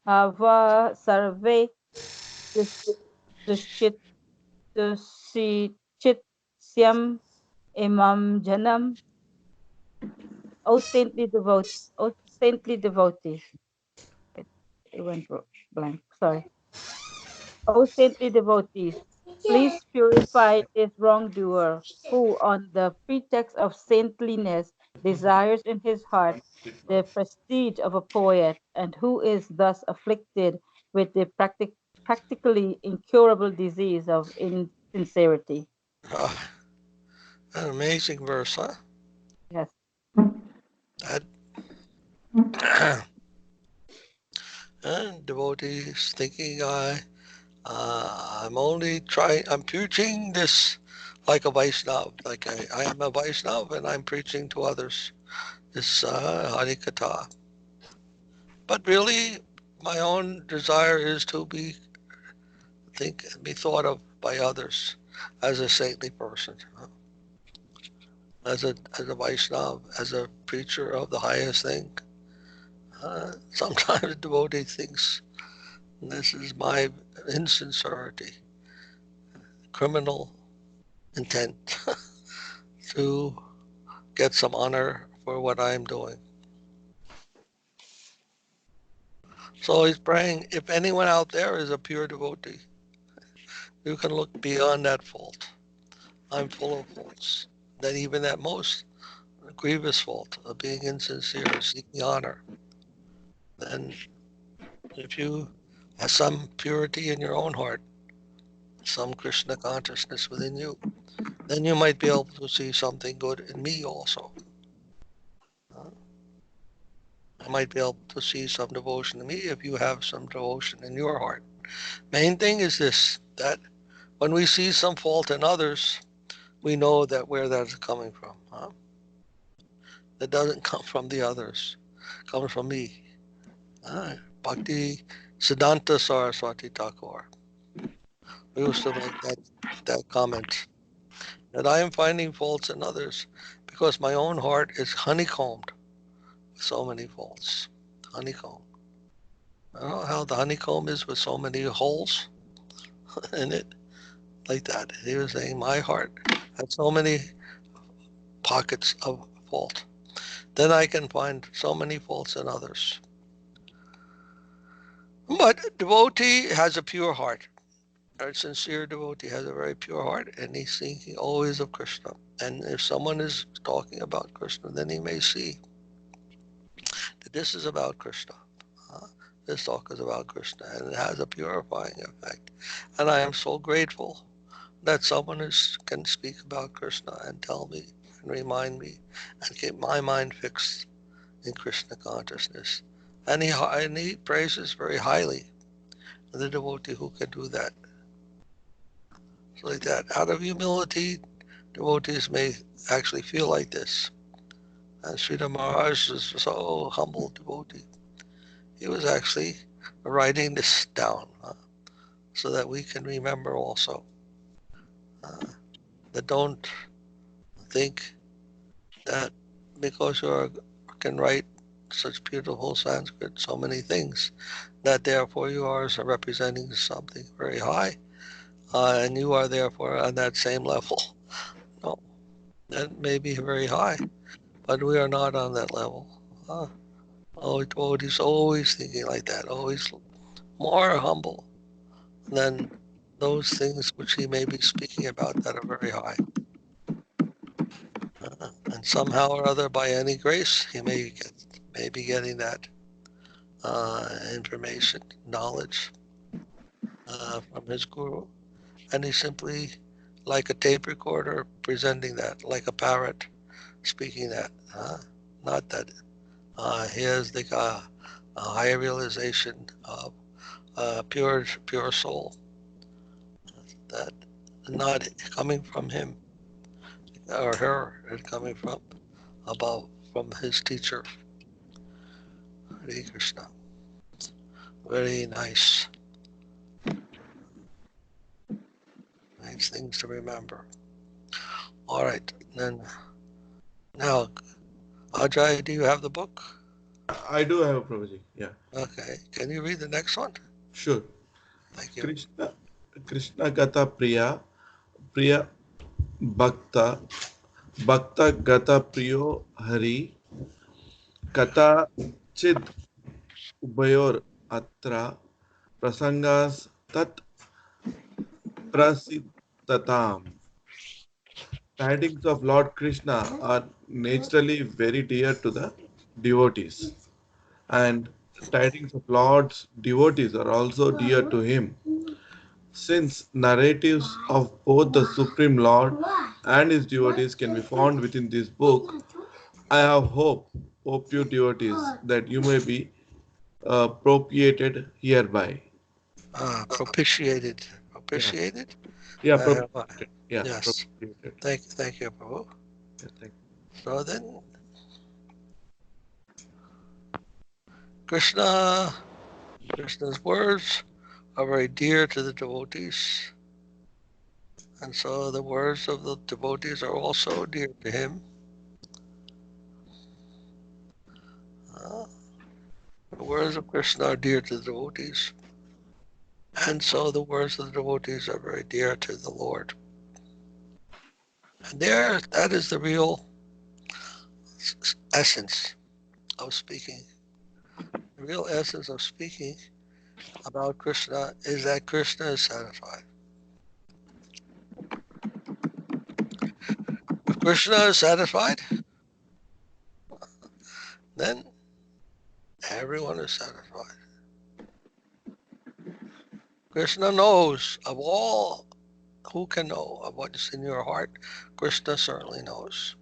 sadhava sarve dushit dushitsyam imam janam. O saintly devotees. It went blank. Sorry. O saintly devotees, please purify this wrongdoer who, on the pretext of saintliness, desires in his heart the prestige of a poet, and who is thus afflicted with the practically incurable disease of insincerity. An amazing verse, huh? Yes. That and devotees thinking I'm preaching this like a Vaishnava, like I am a Vaishnava and I'm preaching to others this Hare Katha. But really, my own desire is to be thought of by others as a saintly person, as a Vaishnava, as a preacher of the highest thing. Sometimes a devotee thinks this is my insincerity, criminal intent to get some honor for what I'm doing. So he's praying, if anyone out there is a pure devotee, you can look beyond that fault. I'm full of faults. Then even that most grievous fault of being insincere, seeking honor, then if you have some purity in your own heart, some Krishna consciousness within you, then you might be able to see something good in me also. I might be able to see some devotion to me if you have some devotion in your heart. Main thing is this, that when we see some fault in others, we know that where that's coming from. That doesn't come from the others, it comes from me. Bhakti Siddhanta Saraswati Thakur. We used to like that comment, that I am finding faults in others because my own heart is honeycombed with so many faults. Honeycomb. I don't know how the honeycomb is with so many holes in it, like that. He was saying my heart has so many pockets of fault. Then I can find so many faults in others. But devotee has a pure heart. A sincere devotee has a very pure heart, and he's thinking always of Krishna. And if someone is talking about Krishna, then he may see that this is about Krishna. This talk is about Krishna, and it has a purifying effect. And I am so grateful that someone can speak about Krishna and tell me and remind me and keep my mind fixed in Krishna consciousness. And he praises very highly the devotee who can do that. So like that, out of humility, devotees may actually feel like this. And Srila Maharaj is so humble devotee. He was actually writing this down so that we can remember also. That don't think that because you can write such beautiful Sanskrit, so many things, that therefore you are representing something very high, and you are therefore on that same level. No, that may be very high, but we are not on that level. Devotees always thinking like that, always more humble than those things which he may be speaking about that are very high. And somehow or other, by any grace, he may be getting that information, knowledge from his guru, and he's simply like a tape recorder presenting that, like a parrot speaking that. Not that he has the higher realization of pure soul, that not coming from him or her, it's coming from above, from his teacher, Hare Krishna. Very nice. Nice things to remember. All right, then now, Ajay, do you have the book? I do have, Prabhuji. Yeah. Okay, can you read the next one? Sure. Thank you. Krishna Gata Priya Bhakta Gata Priyo Hari Kata Chid Ubayor Atra Prasangas Tat Prasitatam. Tidings of Lord Krishna are naturally very dear to the devotees, and tidings of Lord's devotees are also dear to him. Since narratives of both the Supreme Lord and his devotees can be found within this book, I have hope you devotees, that you may be propitiated hereby. Propitiated. Yeah, Propitiated? yeah, I have, propitiated. Yeah, yes. propitiated. Thank you, Prabhu. Yeah, thank So then, Krishna's words are very dear to the devotees. And so the words of the devotees are also dear to him. The words of Krishna are dear to the devotees. And so the words of the devotees are very dear to the Lord. And that is the real essence of speaking. The real essence of speaking about Krishna is that Krishna is satisfied. Krishna is satisfied, then everyone is satisfied. Krishna knows of all. Who can know of what is in your heart? Krishna certainly knows.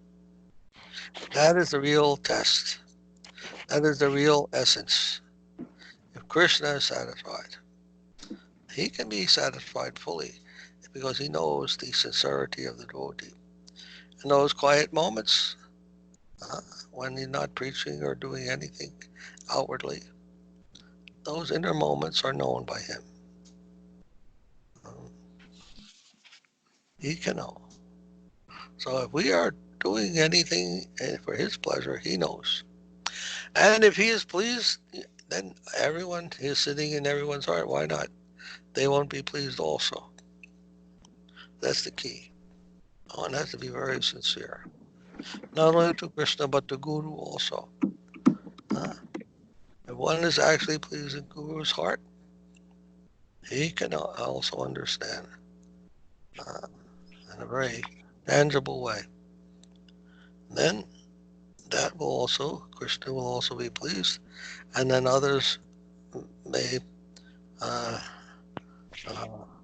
That is the real test. That is the real essence. If Krishna is satisfied, he can be satisfied fully because he knows the sincerity of the devotee. In those quiet moments, when he's not preaching or doing anything outwardly, those inner moments are known by him. He can know. So if we are doing anything for his pleasure, he knows. And if he is pleased, then everyone is sitting in everyone's heart. Why not? They won't be pleased also. That's the key. One has to be very sincere. Not only to Krishna, but to Guru also. If one is actually pleasing Guru's heart, he can also understand in a very tangible way. Then that will also, Krishna will also be pleased, and then others may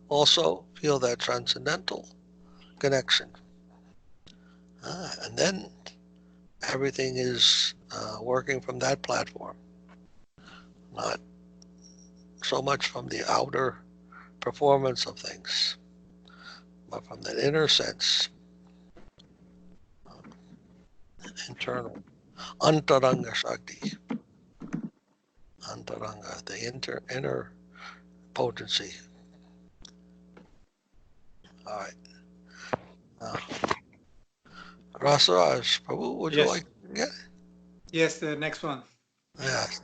also feel that transcendental connection. And then everything is working from that platform, not so much from the outer performance of things, but from the inner sense, internal, antaranga shakti, antaranga, the inner potency. All right. Rasaraj, Prabhu, would you Yes. like to get? Yes, the next one. Yes.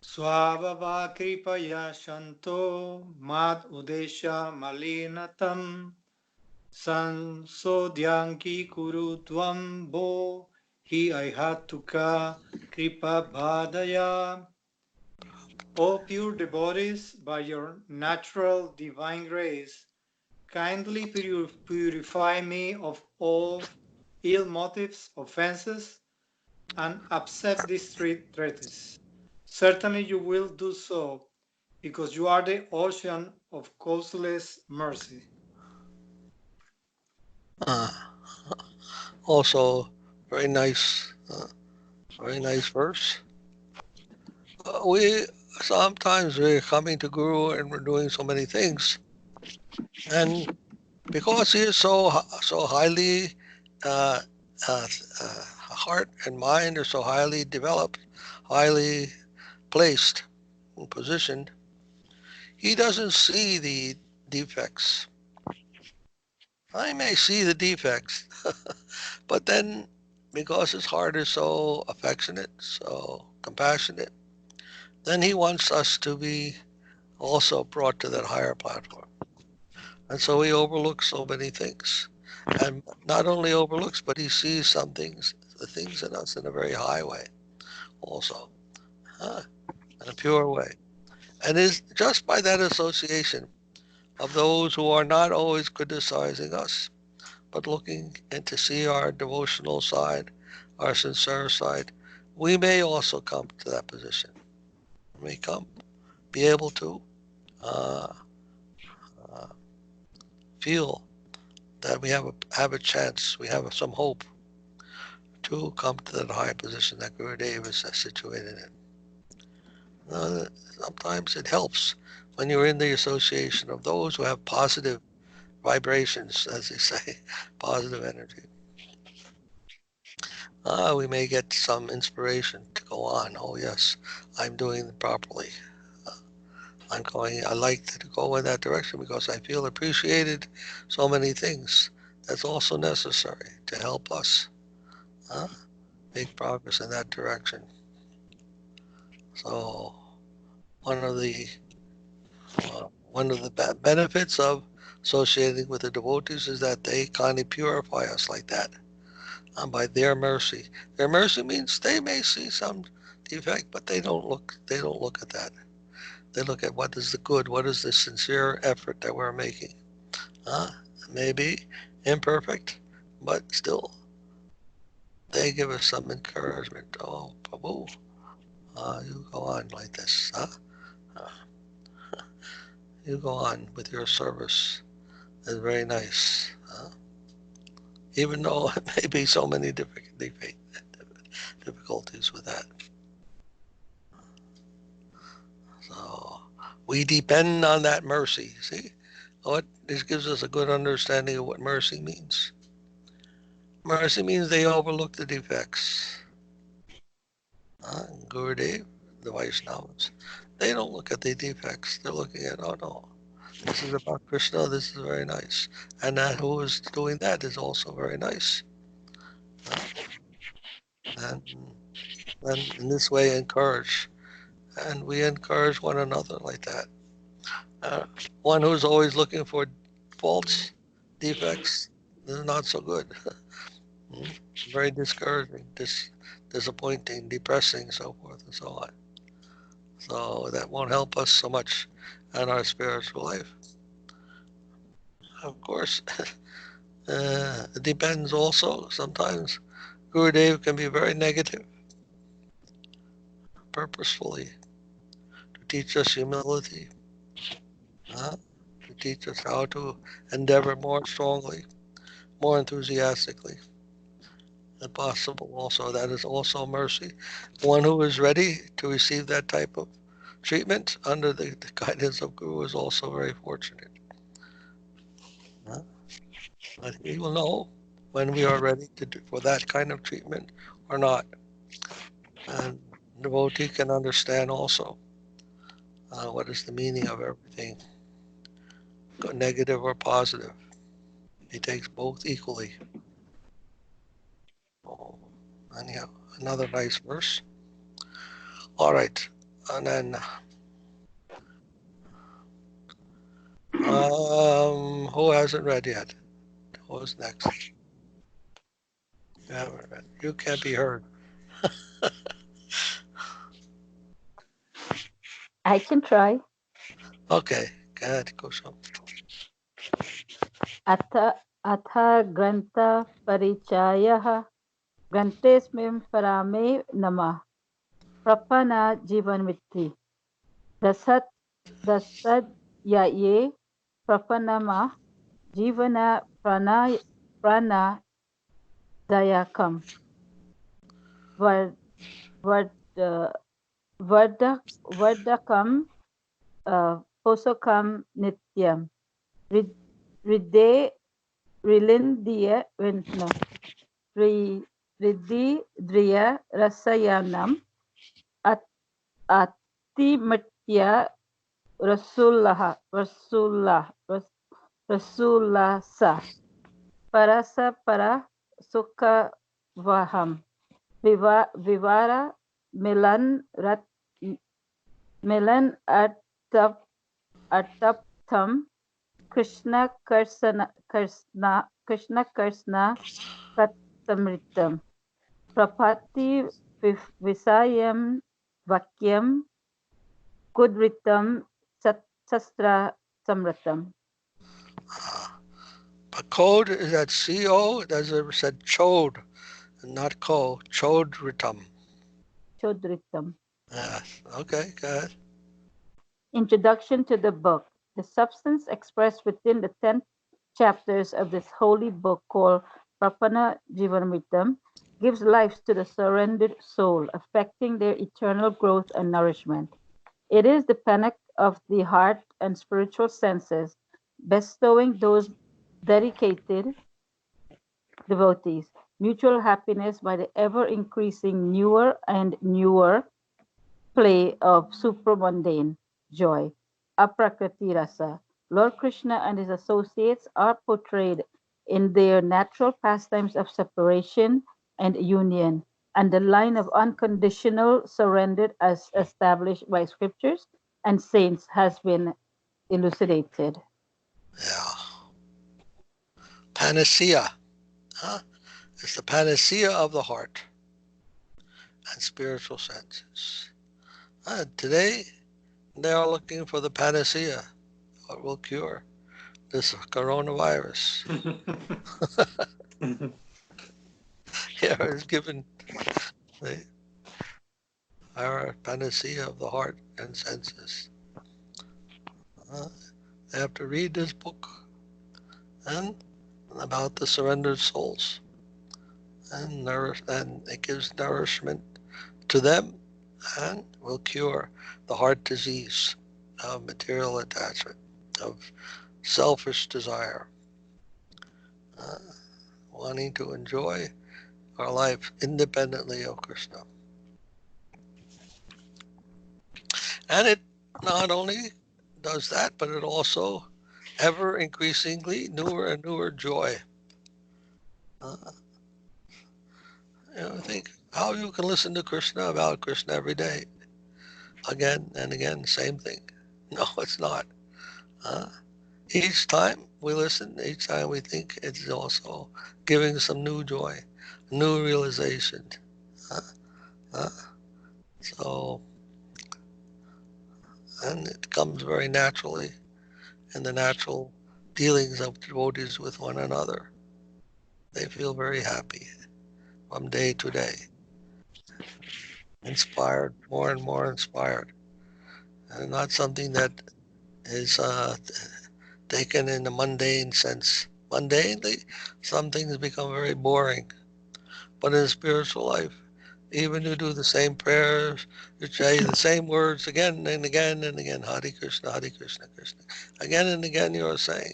Swabhava kripaya shanto mad udesha malinatam sansodhyanki kuru tvam bo hi aihatuka kripa bhadaya. O pure devotees, by your natural divine grace, kindly purify me of all ill motives, offenses, and accept this treatise. Certainly you will do so, because you are the ocean of causeless mercy. Also, very nice verse. We sometimes we're coming to Guru and we're doing so many things, and because he is so highly uh, heart and mind are so highly developed, highly placed and positioned, he doesn't see the defects. I may see the defects, but then because his heart is so affectionate, so compassionate, then he wants us to be also brought to that higher platform. And so he overlooks so many things. And not only overlooks, but he sees some things, the things in us in a very high way also, in a pure way. And is just by that association of those who are not always criticizing us, but looking and to see our devotional side, our sincere side, we may also come to that position. We may be able to uh, uh, feel that we have a chance, we have some hope to come to that high position that Gurudev is situated in. Sometimes it helps when you're in the association of those who have positive vibrations, as they say, positive energy. We may get some inspiration to go on. Oh yes, I'm doing it properly. I like to go in that direction because I feel appreciated. So many things. That's also necessary to help us make progress in that direction. So one of the benefits of associating with the devotees is that they kindly purify us like that by their mercy. Their mercy means they may see some defect, but they don't look at that. They look at what is the good, what is the sincere effort that we're making. Maybe imperfect, but still, they give us some encouragement. Oh, Prabhu, you go on like this, huh? You go on with your service. It's very nice, huh? Even though it may be so many difficulties with that. So we depend on that mercy. See, this gives us a good understanding of what mercy means. Mercy means they overlook the defects. Gurudev, the Vaishnavas, they don't look at the defects. They're looking at, oh no, this is about Krishna, this is very nice. And that who is doing that is also very nice. And in this way encourage. And we encourage one another like that. One who's always looking for faults, defects, is not so good. Very discouraging, disappointing, depressing, so forth and so on. So that won't help us so much in our spiritual life. Of course, it depends also. Sometimes Gurudev can be very negative, purposefully, to teach us humility, to teach us how to endeavor more strongly, more enthusiastically, if possible. Also, that is also mercy. One who is ready to receive that type of treatment under the guidance of Guru is also very fortunate. But he will know when we are ready for that kind of treatment or not. And devotee can understand also what is the meaning of everything, negative or positive. He takes both equally. Oh, anyhow, another nice verse. All right, and then who hasn't read yet? Who's next? You haven't read. You can't be heard. I can try. Okay, go ahead, Kusum. अथ ग्रन्थ परिचयः ग्रन्थेऽस्मिन् परामे नमः प्रपन्न जीवन्मिति दशद्याये प्रपन्नमा जीवन प्राणदायकम् वर्धकम् पोषकम् नित्यम् हृदे रिद्धिद्रिय रसायनम् अतिमत्य रसूलसा परस्पर सुखवहम् विवार मिलन अटप्तम कृष्ण कथमृतम प्रपत्ति विषयम वाक्यम कुद्रितम शस्त्र समृतम. Code is that C-O, as it said, chod, not ko, chodritam. Chodritam. Yes, okay, go ahead. Introduction to the book. The substance expressed within the 10 chapters of this holy book called Prapana Jivanamitam gives life to the surrendered soul, affecting their eternal growth and nourishment. It is the panic of the heart and spiritual senses, bestowing those dedicated devotees mutual happiness by the ever-increasing newer and newer play of supramundane joy, aprakriti rasa. Lord Krishna and his associates are portrayed in their natural pastimes of separation and union, and the line of unconditional surrender as established by scriptures and saints has been elucidated. Yeah. Panacea. It's the panacea of the heart and spiritual senses. Today, they are looking for the panacea, what will cure this coronavirus. Here is given the our panacea of the heart and senses. They have to read this book and about the surrendered souls, and it gives nourishment to them and will cure the heart disease of material attachment, of selfish desire, wanting to enjoy our life independently of Krishna. And it not only does that, but it also ever increasingly newer and newer joy. Think how you can listen to Krishna about Krishna every day, again and again, same thing. No, it's not. Each time we listen, each time we think, it's also giving some new joy, new realization. So, and it comes very naturally in the natural dealings of devotees with one another. They feel very happy from day to day, inspired, more and more inspired, and not something that is taken in a mundane sense. Mundanely, some things become very boring, but in spiritual life, even you do the same prayers, you say the same words again and again and again, Hare Krishna, Hare Krishna, Krishna. Again and again you are saying,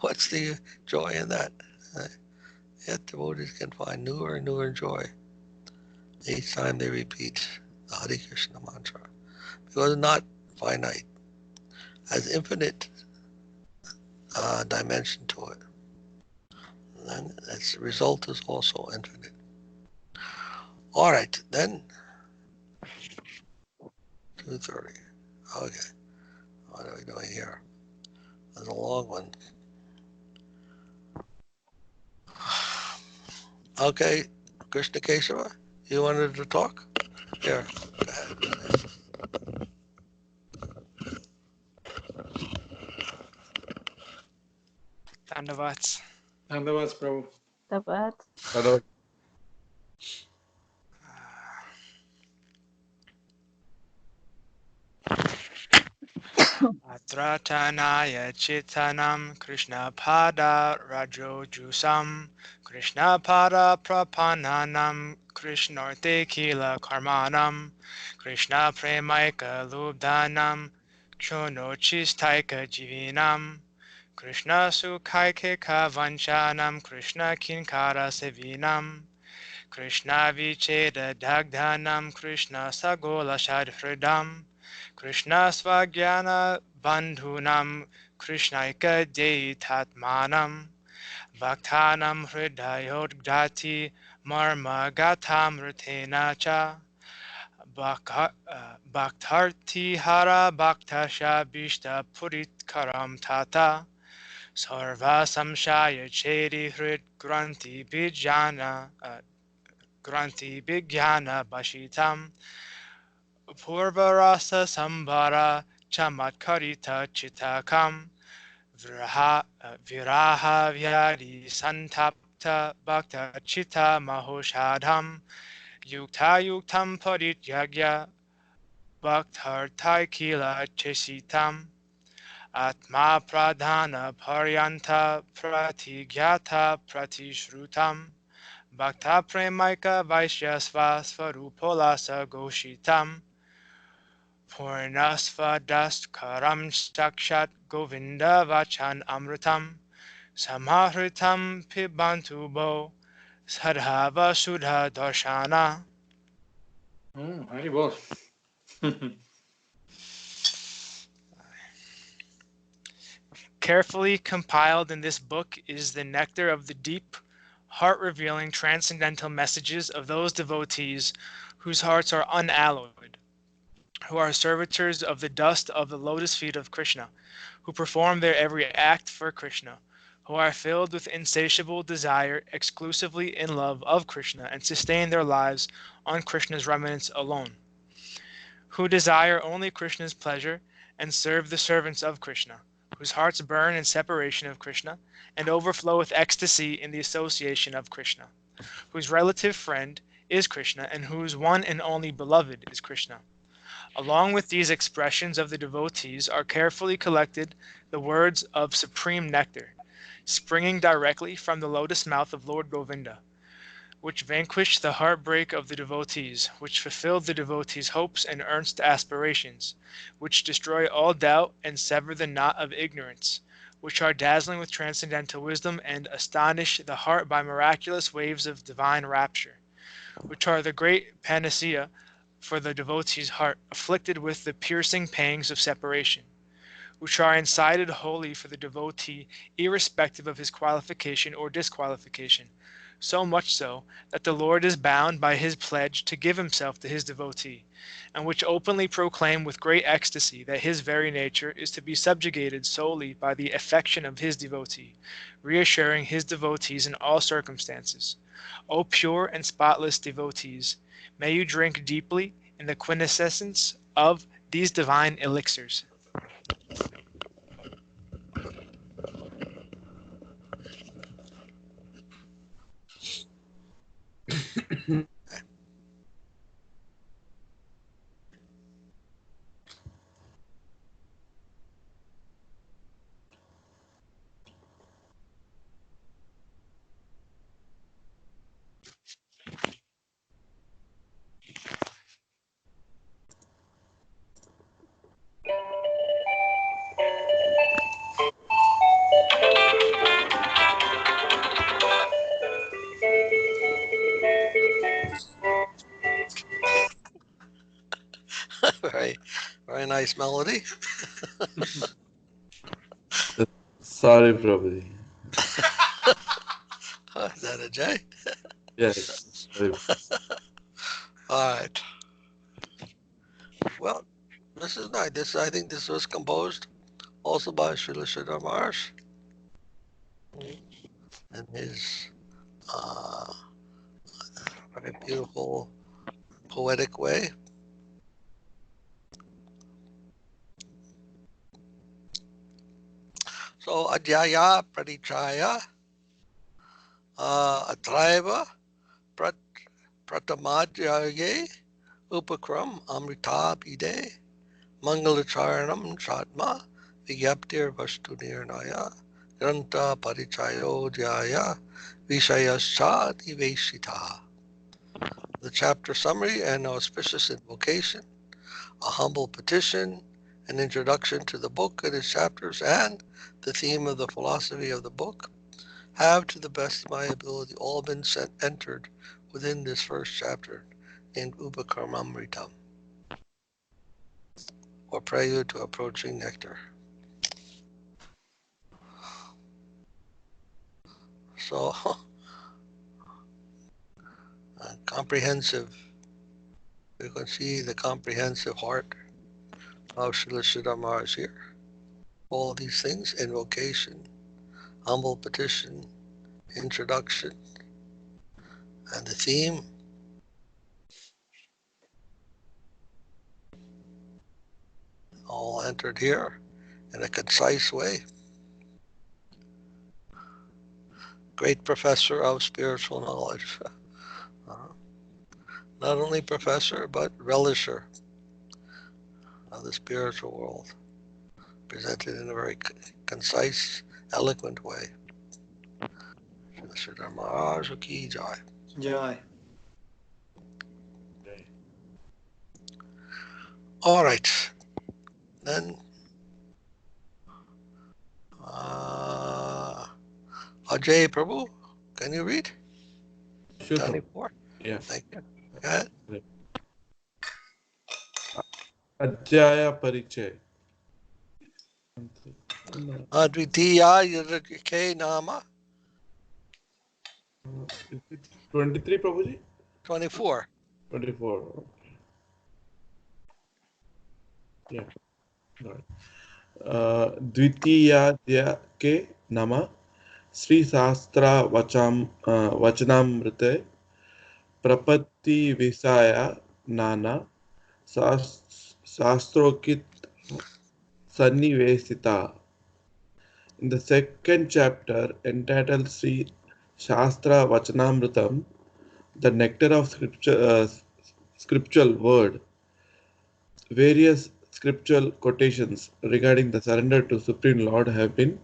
what's the joy in that? Yet devotees can find newer and newer joy each time they repeat the Hare Krishna mantra, because it's not finite, has infinite dimension to it. And its result is also infinite. All right, then 2:30. Okay, what are we doing here? That's a long one. Okay, Krishna Kesava, you wanted to talk? Here, go ahead. Dandavats. Dandavats, Prabhu. Tapat. Hello. Atratanaya chitanam Krishna pada rajo jusam Krishna pada prapananam Krishnarte kila karmanam Krishna premaika lubdanam Chono chistaika jivinam Krishna sukhaike kavanchanam Krishna kinkara sevinam Krishna vicheda dagdhanam Krishna sagola shadhridam Krishna svagyana bandhunam Krishnaika deitatmanam Bhaktanam hridayodgati marma gatamritena cha Bhaktarti hara bhaktasha bishta purit karam tata Sarva samshaya chedi hrid granti bijana Granti Bigyana Bashitam Purvarasa Sambara Chamatkarita Chitakam Viraha Vyadi Santapta Bhakta Chitta Mahoshadham Yukta Yuktam Padityagya Bhaktartai Kila Chesitam Atma Pradhana Paryanta Pratigyata Pratishrutam Bhakta Premaika Vaishyasva Svarupolasa Goshitam Purnasva Daskaram Sakshat Govinda Vachan Amritam Samahritam Pibantubo Sadhava Sudha Darshana. Haribol. Carefully compiled in this book is the nectar of the deep, heart-revealing transcendental messages of those devotees whose hearts are unalloyed, who are servitors of the dust of the lotus feet of Krishna, who perform their every act for Krishna, who are filled with insatiable desire exclusively in love of Krishna and sustain their lives on Krishna's remnants alone, who desire only Krishna's pleasure and serve the servants of Krishna, whose hearts burn in separation of Krishna and overflow with ecstasy in the association of Krishna, whose relative friend is Krishna and whose one and only beloved is Krishna. Along with these expressions of the devotees are carefully collected the words of supreme nectar, springing directly from the lotus mouth of Lord Govinda, which vanquished the heartbreak of the devotees, which fulfilled the devotees' hopes and earnest aspirations, which destroy all doubt and sever the knot of ignorance, which are dazzling with transcendental wisdom and astonish the heart by miraculous waves of divine rapture, which are the great panacea for the devotee's heart, afflicted with the piercing pangs of separation, which are incited wholly for the devotee, irrespective of his qualification or disqualification, so much so that the Lord is bound by his pledge to give himself to his devotee, and which openly proclaim with great ecstasy that his very nature is to be subjugated solely by the affection of his devotee, reassuring his devotees in all circumstances. O pure and spotless devotees, may you drink deeply in the quintessence of these divine elixirs. Very, very nice melody. Sorry, Prabhuji. Is that a J? Yes. Sorry. All right. Well, this is nice. I think this was composed also by Srila Sridhar Maharaj in his very beautiful, poetic way. So, Adhyaya Pradicaya Atraiva Pratamadhyaye Upakram Amrita Bide Mangalacharanam Chatma Vigyaptir Vastu Nirnaya Granta Parichayo Dhyaya Vishayaschad Iveshita. The chapter summary and auspicious invocation, a humble petition, an introduction to the book and its chapters, and the theme of the philosophy of the book have, to the best of my ability, all been entered within this first chapter named Upakarmamritam, or prelude to approaching nectar. So, comprehensive. You can see the comprehensive heart of Srila Sridhar Maharaj here. All these things: invocation, humble petition, introduction, and the theme. All entered here in a concise way. Great professor of spiritual knowledge. Not only professor, but relisher of the spiritual world, presented in a very concise, eloquent way. Sridhar Maharaj Ki Jai. Jai. All right. Then, Ajay Prabhu, can you read? Sure. 24. Yeah. Thank you. Go ahead. Adhyaya Parichay. Advitiya Yadake Nama. Is it 23, Prabhuji? 24. 24. Yeah. All right. द्वितीयाध्याये नमः श्रीशास्त्रावचनामृते प्रपत्तिविषय नाना शास्त्रोक्त सन्निवेशिता. In the second chapter, entitled Sri Shastra Vachanamritam, the nectar of scriptural word, various scriptural quotations regarding the surrender to Supreme Lord have been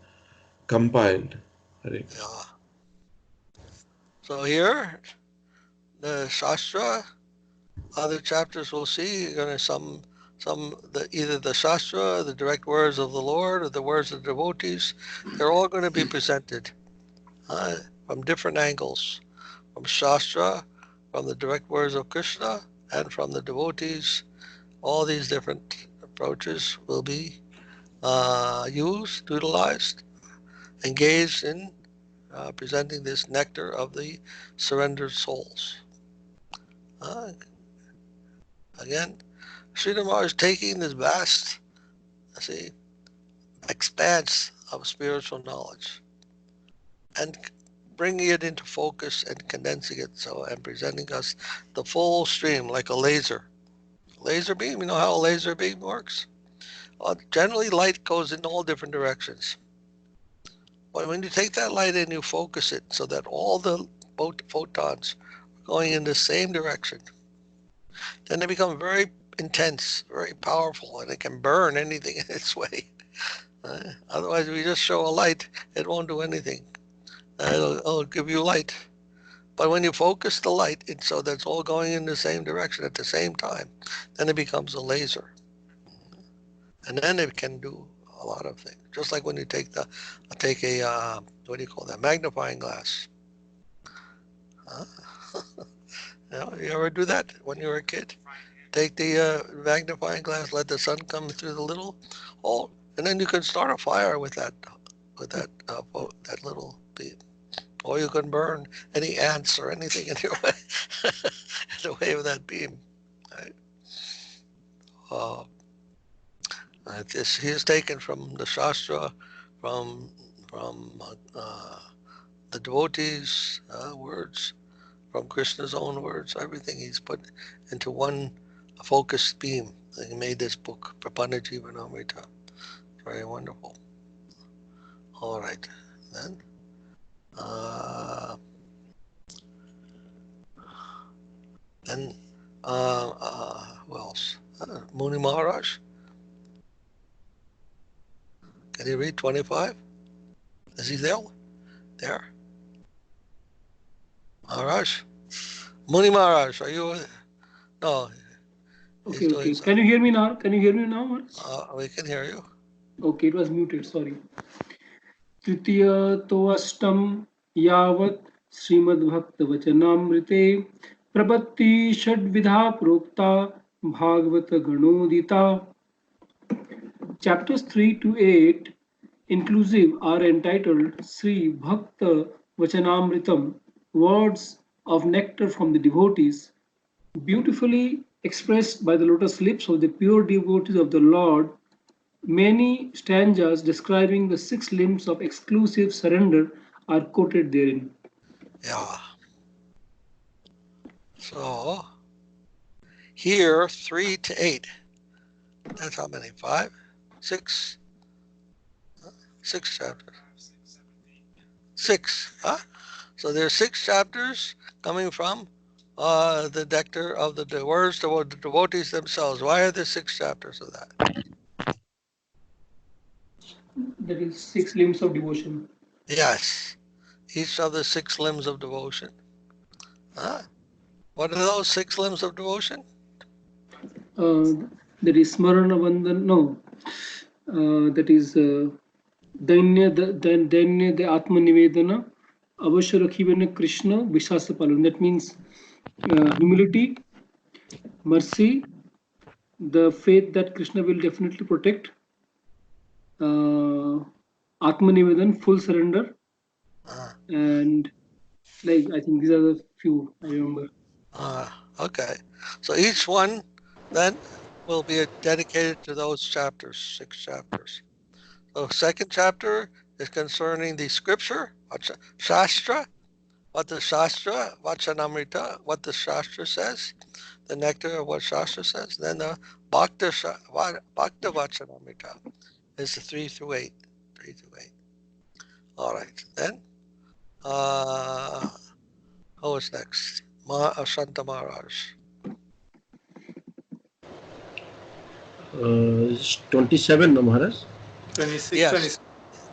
compiled. Hare Krishna. Yeah. So here, the Shastra, other chapters we'll see, you're going to either the Shastra, the direct words of the Lord, or the words of the devotees, they're all going to be presented from different angles, from Shastra, from the direct words of Krishna, and from the devotees. All these different approaches will be used, utilized, engaged in presenting this nectar of the surrendered souls. Again, Sridhar is taking this vast, expanse of spiritual knowledge and bringing it into focus and condensing it and presenting us the full stream like a laser. Laser beam, you know how a laser beam works? Generally, light goes in all different directions. But when you take that light and you focus it so that all the photons are going in the same direction, then they become very intense, very powerful, and it can burn anything in its way. Otherwise, if we just show a light, it won't do anything. It'll give you light. But when you focus the light so that's all going in the same direction at the same time, then it becomes a laser. And then it can do a lot of things. Just like when you take a what do you call that, magnifying glass. You ever do that when you were a kid? Take the magnifying glass, let the sun come through the little hole, and then you can start a fire with that little beam. Or you can burn any ants or anything in your way, in the way of that beam. Right? This he is taken from the Shastra, from the devotees' words, from Krishna's own words. Everything he's put into one focused beam. He made this book, Prapana Jivanamrita. Very wonderful. All right, then. Then, who else? Muni Maharaj. Can you read 25? Is he there? There? Maharaj? Muni Maharaj, are you? No. Okay, okay. Can you hear me now? Can you hear me now, Maharaj? We can hear you. Okay, it was muted, sorry. तृतीयतोऽष्टम यावत् श्रीमद्भक्तवचनामृते प्रपत्ति षड्विधा प्रोक्ता Bhagavat गणोदिता. Chapters 3 to 8 inclusive are entitled Sri Bhakta Vachanamritam, words of nectar from the devotees, beautifully expressed by the lotus lips of the pure devotees of the Lord. Many stanzas describing the 6 limbs of exclusive surrender are quoted therein. Yeah. So, here, 3 to 8. That's how many? 5? 6? 6 chapters. 6, huh? So there's 6 chapters coming from the nectar of the words of the devotees themselves. Why are there 6 chapters of that? That is 6 limbs of devotion. Yes. Each of the 6 limbs of devotion. Huh? What are those 6 limbs of devotion? That is Smarana Vandan, no. That is Dainya the Atma Nivedana, Avashya Rakhibana Krishna, Vishasa Palan. That means humility, mercy, the faith that Krishna will definitely protect, Atma Nivedan, full surrender, and like I think these are the few I remember. Okay. So each one then will be dedicated to those chapters, 6 chapters. The second chapter is concerning the scripture, Shastra, what the Shastra, Vachanamrita, what the Shastra says, the nectar of what Shastra says. Then the Bhakta Vachanamrita is the 3 through 8. 3 through 8. All right. Then, who is next? Santa Maharaj. 27, no, Maharaj? 26, Yes. 26.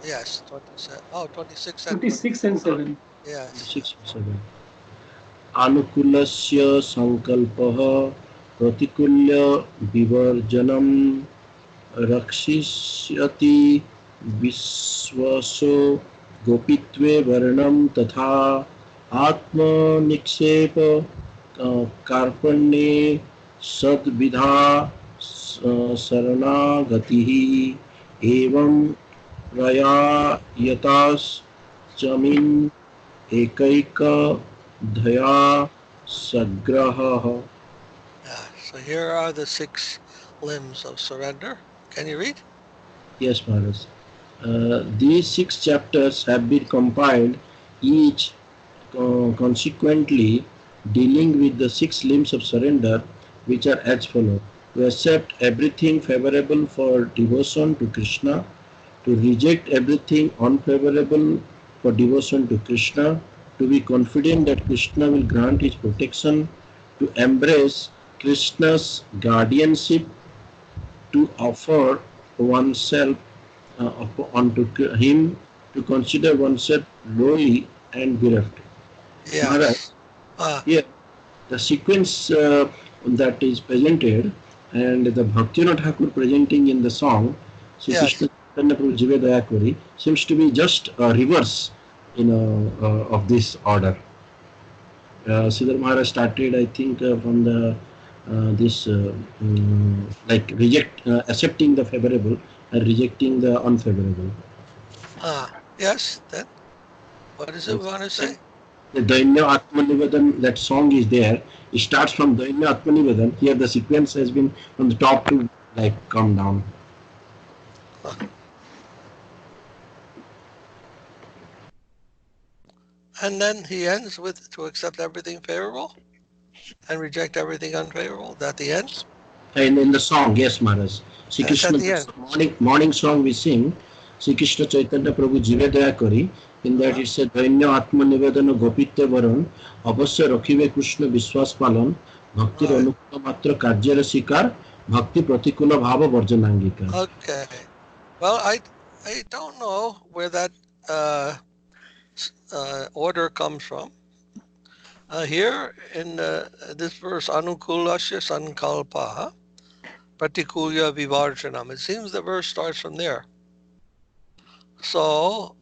Yes, 27. Oh, 26 and 26 and 7. Yes. 26 and 7. Anukulasya sankalpah pratikulya vivarjanam rakshisyati viswaso gopitve varnam tatha atma nikshepa karpanye sadvidha saranagatihi evam prayayatas chamin ekaika dhaya sagraha. Yeah. So here are the 6 limbs of surrender. Can you read? Yes, Maharaj. These 6 chapters have been compiled, each consequently dealing with the 6 limbs of surrender, which are as follows: to accept everything favorable for devotion to Krishna, to reject everything unfavorable for devotion to Krishna, to be confident that Krishna will grant his protection, to embrace Krishna's guardianship, to offer oneself unto him, to consider oneself lowly and bereft. Maharaj, Yes. here the sequence that is presented and the Bhaktivinoda Thakur presenting in the song Sri Yes. Krishna Chaitanya Prabhu Jive Daya Kori seems to be just a reverse, of this order. Siddhar Maharaj started, I think, from the this like accepting the favorable and rejecting the unfavorable. Yes. Then, what is it we want to say? The Dainya Atmanivedan, that song is there. It starts from Dainya Atmanivedan. Here the sequence has been from the top to like come down. And then he ends with to accept everything favorable and reject everything unfavorable. Is that the end? And in the song, yes, Maharaj. Sri That's at Krishna, the end. morning song we sing, Sri Krishna Chaitanya Prabhu Jive Daya Kari. In that it says, Dainya Atmanivedana Gopitya Varan, Avasya Rakhive Krishna Vishwas Palan, Bhakti All right. Anukula Matra Karjara Sikar, Bhakti Pratikula Bhava Varjanangika. Okay. Well, I don't know where that order comes from. Here in this verse, Anukulasya Sankalpa Pratikulya Vivarjanam. It seems the verse starts from there. So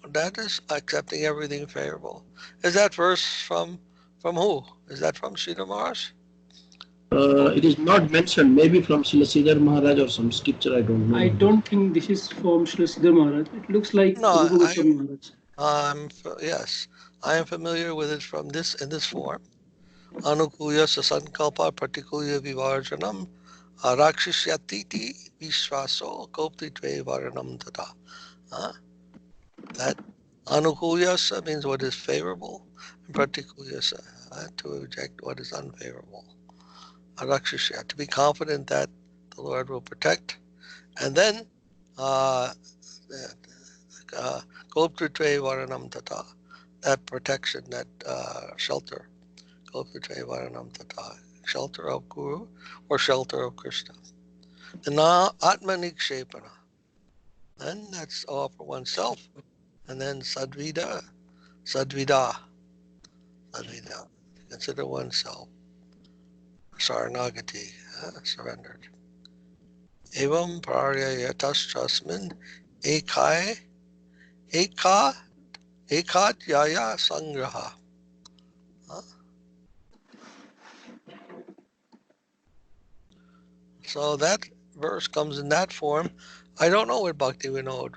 that is accepting everything favorable. Is that verse from who? Is that from Sridhar Maharaj? It is not mentioned, maybe from Srila Siddhar Maharaj or some scripture, I don't know. I don't think this is from Srila Siddhar Maharaj. It looks like No, Rupa Goswami Maharaj. yes, I am familiar with it from this in this form. Anukulya sasankalpa partikulya vivarjanam arakshishyatiti vishvaso kopti tve varanam tata. That anukulyasa means what is favorable, and partikulyasa to reject what is unfavorable. Arakshishya, to be confident that the Lord will protect, and then koptritve varanam tata, that protection, that shelter, koptritve varanam tata, shelter of Guru or shelter of Krishna. And now atmanikshepana, then that's all for oneself, and then sadvida, consider oneself, saranagati, surrendered. Evam paryayatastasmin ekadhyaya sangraha. So that verse comes in that form. I don't know what Bhakti Vinod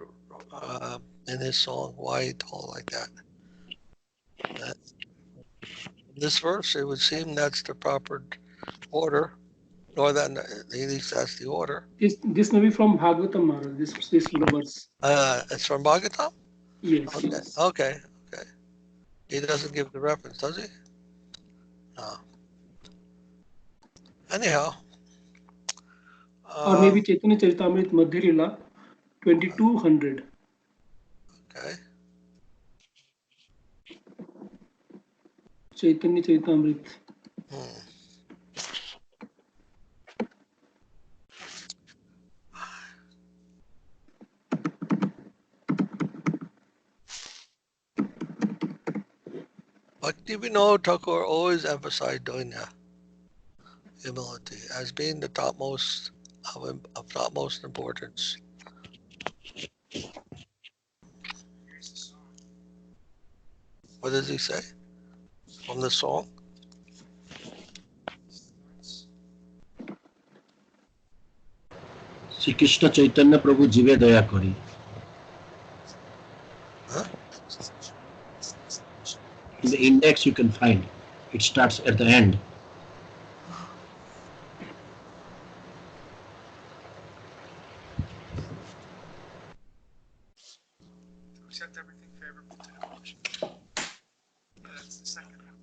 in his song, why he told like that. This verse, it would seem that's the proper order, or that at least that's the order. This may be from Bhagavatam Maharaj, this verse. It's from Bhagavatam? Yes. Okay. He doesn't give the reference, does he? No. Anyhow. Or maybe Chaitanya Charitamrita Madhya Lila 2200. Okay. Chaitanya Charitamrita. Hmm. Bhakti Vinod Thakur always emphasized donya, humility, as being the topmost of topmost importance. What does he say from the song? Shri Krishna Chaitanya প্রভু জীবে দয়া করি। Huh? In the index you can find it starts at the end. Accept everything favorable to devotion. That's the second one.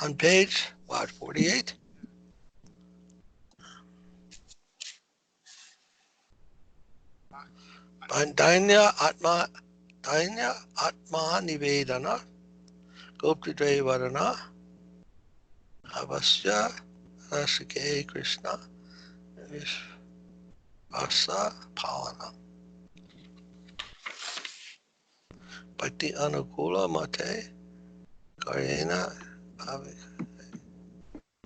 On page, what, 48? Dainya Atma Nivedana Gopti Varana Avasya Rasike Krishna Vishvasa Palana Bhakti Anukula Mate Karyena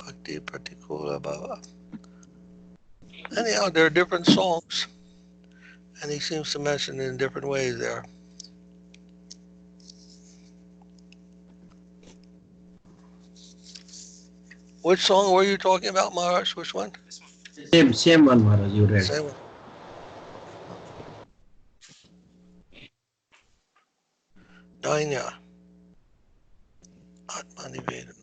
Bhakti Pratikula Bhava. Anyhow, there are different songs, and he seems to mention it in different ways there. Which song were you talking about, Maharaj? Which one? Same one, Maharaj, you read. Same one. Dainya Atma Nivedana.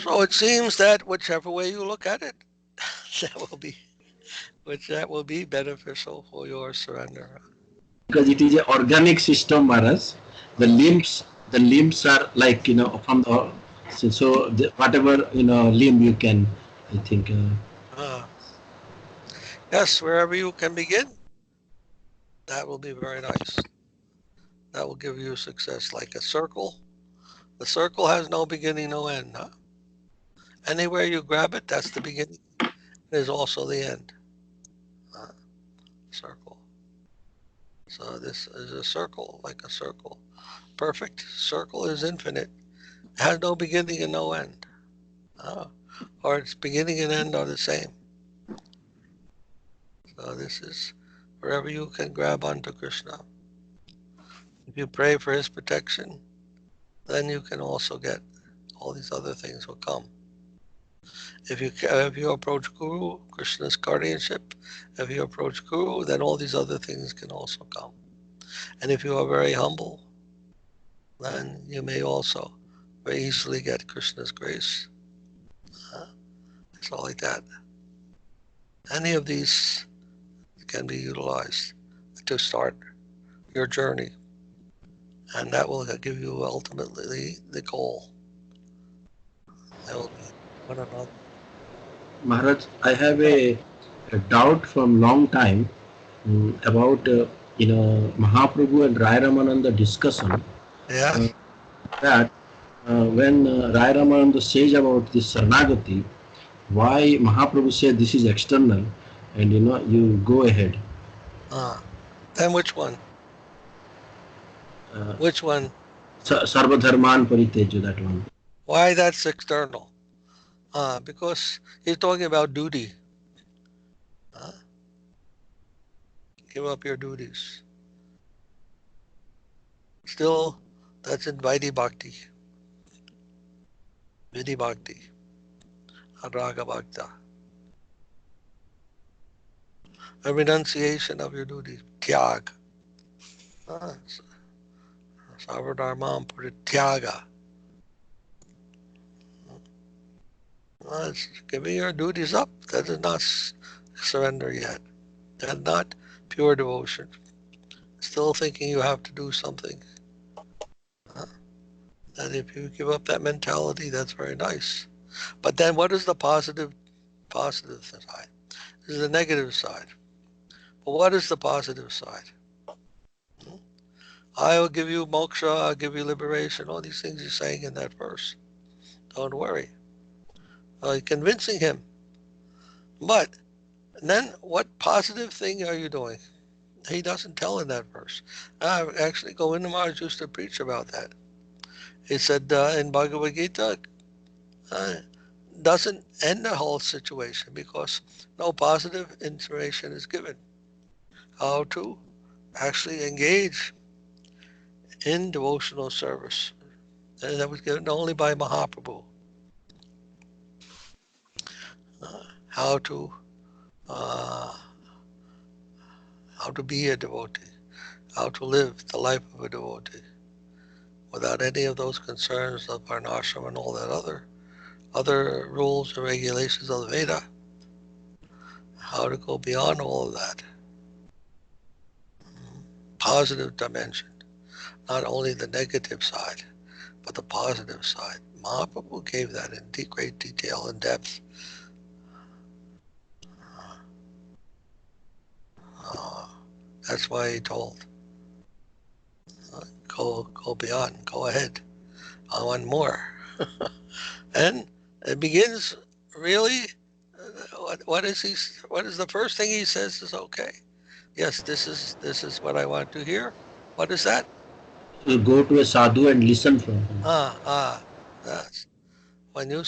So it seems that whichever way you look at it, that will be beneficial for your surrender. Because it is an organic system, Maharaj. The limbs are like, from the, so whatever, limb you can, I think. Yes, wherever you can begin, that will be very nice. That will give you success, like a circle. The circle has no beginning, no end. Huh? Anywhere you grab it, that's the beginning. It is also the end. Circle. So this is a circle, like a circle. Perfect circle is infinite. It has no beginning and no end. Or its beginning and end are the same. So this is wherever you can grab onto Krishna. If you pray for his protection, then you can also get all these other things will come. If you approach Guru, Krishna's guardianship, if you approach Guru, then all these other things can also come. And if you are very humble, then you may also very easily get Krishna's grace. It's all like that. Any of these can be utilized to start your journey. And that will give you ultimately the goal. That will be one another. Maharaj, I have a doubt from long time about, Mahaprabhu and Rai Ramananda discussion. Yeah. That when Rai Ramananda says about this Saranagati, why Mahaprabhu said this is external, and you go ahead. Then which one? Which one? Sarva Dharman Paritejo, that one. Why that's external? Because he's talking about duty. Give up your duties. Still, that's in Vaidhi Bhakti. Vidhi Bhakti. Adraga Bhakta. A renunciation of your duty. Tyag. Sarvadharmam Parityaga. Giving your duties up. That is not surrender yet. That's not pure devotion. Still thinking you have to do something. Uh, and if you give up that mentality, that's very nice. But then what is the positive side? This is the negative side. But what is the positive side? I will give you moksha, I'll give you liberation, all these things he's saying in that verse. Don't worry. Convincing him. But then what positive thing are you doing? He doesn't tell in that verse. Actually, Govinda Maharaj used to preach about that. He said in Bhagavad Gita, uh, doesn't end the whole situation because no positive information is given. How to actually engage in devotional service. And that was given only by Mahaprabhu. How to uh, how to be a devotee, how to live the life of a devotee without any of those concerns of varnashram and all that other rules and regulations of the Veda. How to go beyond all of that. Positive dimension, not only the negative side, but the positive side. Mahaprabhu gave that in great detail and depth. That's why he told, go beyond, go ahead. I want more. And it begins really. What is he? What is the first thing he says? Is okay. Yes, this is what I want to hear. What is that? Go to a sadhu and listen from him. That's when you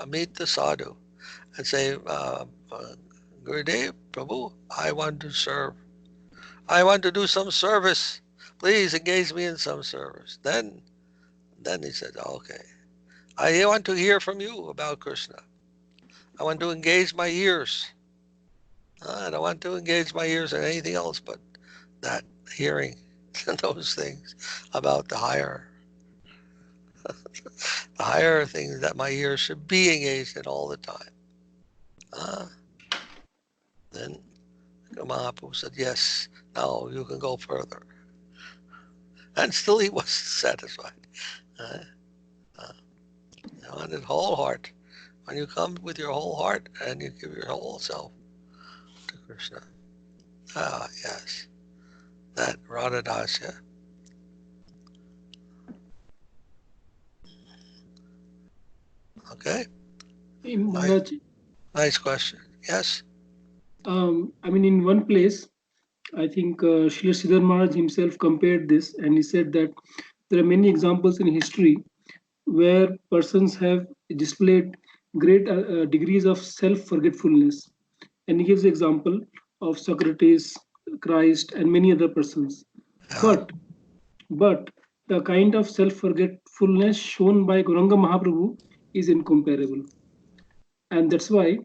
meet the sadhu and say, Gurudev, Prabhu, I want to serve. I want to do some service. Please engage me in some service. Then he said, okay. I want to hear from you about Krishna. I want to engage my ears. I don't want to engage my ears in anything else but that hearing those things about the higher things that my ears should be engaged in all the time. Then Mahaprabhu said, yes, now you can go further. And still he wasn't satisfied. You wanted whole heart. When you come with your whole heart and you give your whole self to Krishna. Yes. That Radhadasya. Okay. Maharaj, Nice question. Yes. in one place, I think Srila Sridhar Maharaj himself compared this, and he said that there are many examples in history where persons have displayed great degrees of self-forgetfulness. And he gives the example of Socrates, Christ, and many other persons. Yeah. But the kind of self-forgetfulness shown by Gauranga Mahaprabhu is incomparable. And that's why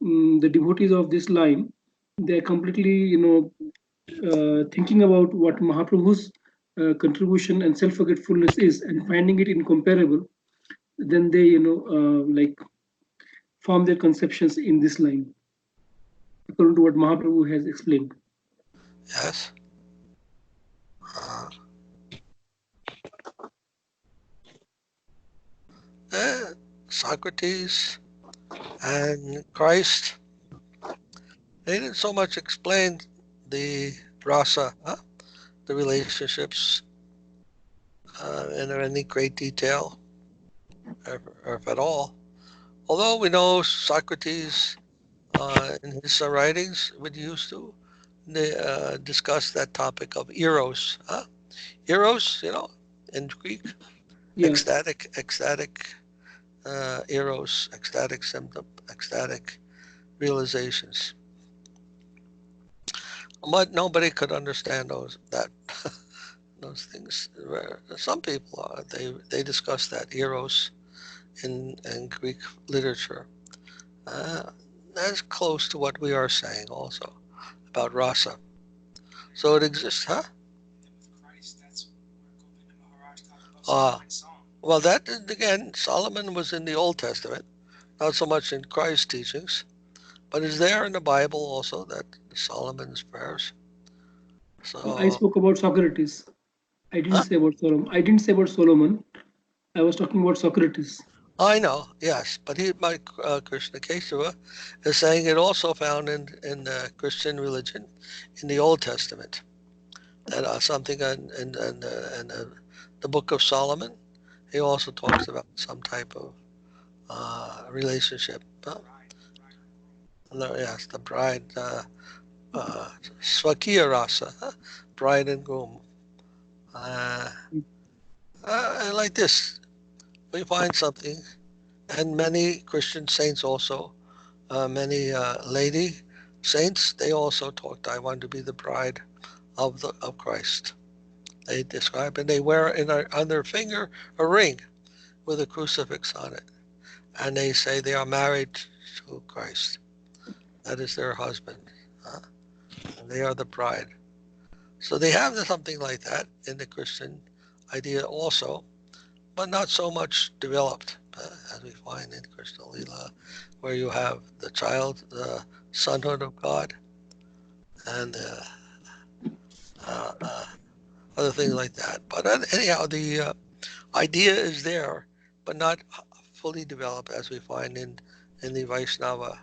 the devotees of this line, they're completely, thinking about what Mahaprabhu's contribution and self-forgetfulness is and finding it incomparable, then they, like form their conceptions in this line, according to what Mahaprabhu has explained. Yes. Socrates and Christ, they didn't so much explain the rasa, the relationships in any great detail, or if at all. Although we know Socrates in his writings would used to discuss that topic of eros. Eros, in Greek, Yeah. ecstatic eros, ecstatic symptom, ecstatic realizations. But nobody could understand those things. Some people they discuss that eros in Greek literature. That's close to what we are saying also about rasa. So it exists, huh? Well, that again, Solomon was in the Old Testament. not so much in Christ's teachings, but is there in the Bible also that Solomon's prayers? I So, spoke about Socrates. I didn't huh? say about Solomon. I didn't say about Solomon. I was talking about Socrates. I know, yes, but my Krishna Kesava is saying it also found in the Christian religion in the Old Testament that something in the Book of Solomon. He also talks about some type of relationship. No, yes, the bride, Swakiya Rasa, bride and groom. And like this, we find something, and many Christian saints also, many lady saints, they also talked, I want to be the bride of Christ. They describe, and they wear on their finger a ring with a crucifix on it. And they say they are married to Christ. That is their husband. And they are the bride. So they have something like that in the Christian idea also, but not so much developed as we find in Krishna Lila, where you have the child, the sonhood of God, and other things like that. But anyhow, the idea is there, but not fully developed as we find in the Vaishnava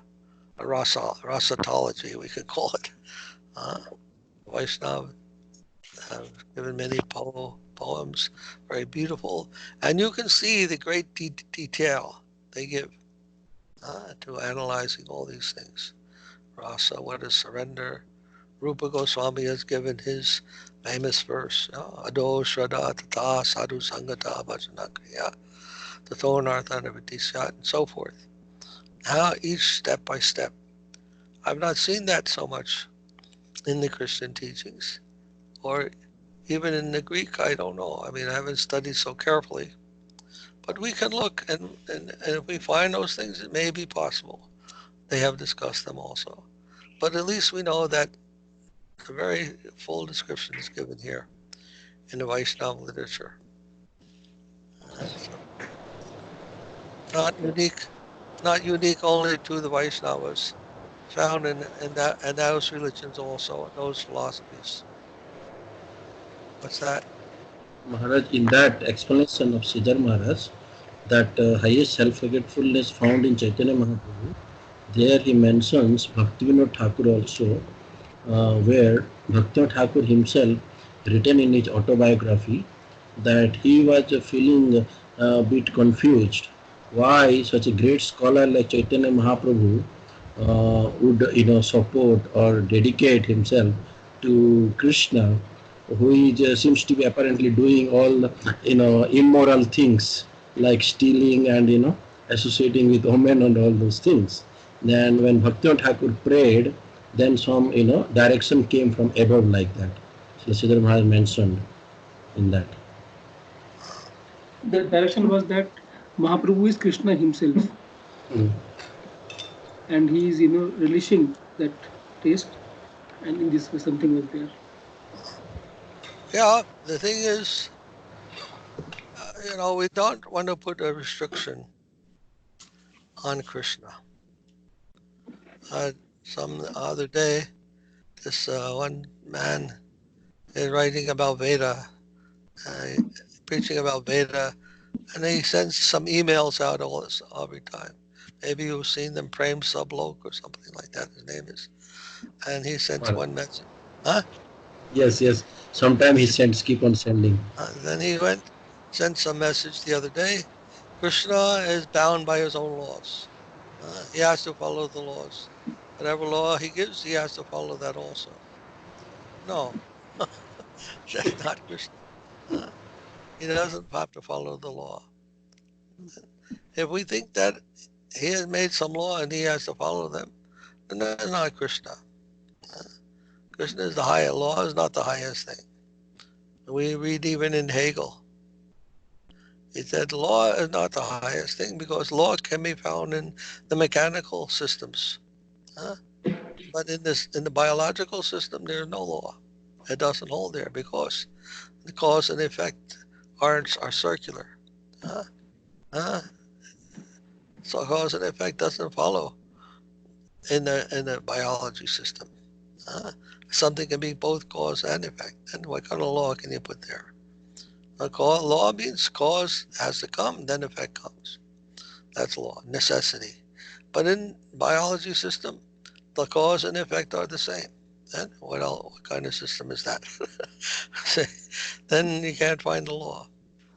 rasatology, we could call it. Vaishnava have given many poems, very beautiful, and you can see the great detail they give to analyzing all these things. Rasa, what is surrender? Rupa Goswami has given his famous verse, Ado Shraddha Tata Sadhu-Sanga Bhajanakriya, Tato Nartha Nivitisyat, and so forth. How each step by step. I've not seen that so much in the Christian teachings, or even in the Greek, I don't know. I mean, I haven't studied so carefully. But we can look, and if we find those things, it may be possible. They have discussed them also. But at least we know that a very full description is given here in the Vaishnava literature. So not unique only to the Vaishnavas, found in those religions also, in those philosophies. What's that? Maharaj, in that explanation of Sridhar Maharaj, that highest self-forgetfulness found in Chaitanya Mahaprabhu, there he mentions Bhaktivinoda Thakur also, where Bhaktivinoda Thakur himself written in his autobiography that he was feeling a bit confused why such a great scholar like Chaitanya Mahaprabhu would support or dedicate himself to Krishna, who is, seems to be apparently doing all immoral things like stealing and associating with women and all those things. Then when Bhaktivinoda Thakur prayed, then some direction came from above like that. So Siddhar Maharaj mentioned in that. The direction was that Mahaprabhu is Krishna himself, and he is relishing that taste, and in this way something was there. Yeah, the thing is, we don't want to put a restriction on Krishna. Some other day, this one man is writing about Veda, preaching about Veda, and he sends some emails out every time. Maybe you've seen them, Prem Sublok or something like that, his name is. And he sends one message. Huh? Yes, yes. Sometimes he sends, keep on sending. Then he sent some message the other day. Krishna is bound by his own laws. He has to follow the laws. Whatever law he gives, he has to follow that also. No, that's not Krishna. He doesn't have to follow the law. If we think that he has made some law and he has to follow them, then that's not Krishna. Krishna is the higher law, is not the highest thing. We read even in Hegel. He said law is not the highest thing because law can be found in the mechanical systems. But in the biological system, there's no law. It doesn't hold there because the cause and effect are circular. So cause and effect doesn't follow in the biology system. Something can be both cause and effect. And what kind of law can you put there? Law means cause has to come, then effect comes. That's law, necessity. But in biology system, the cause and effect are the same. And what kind of system is that? Then you can't find the law.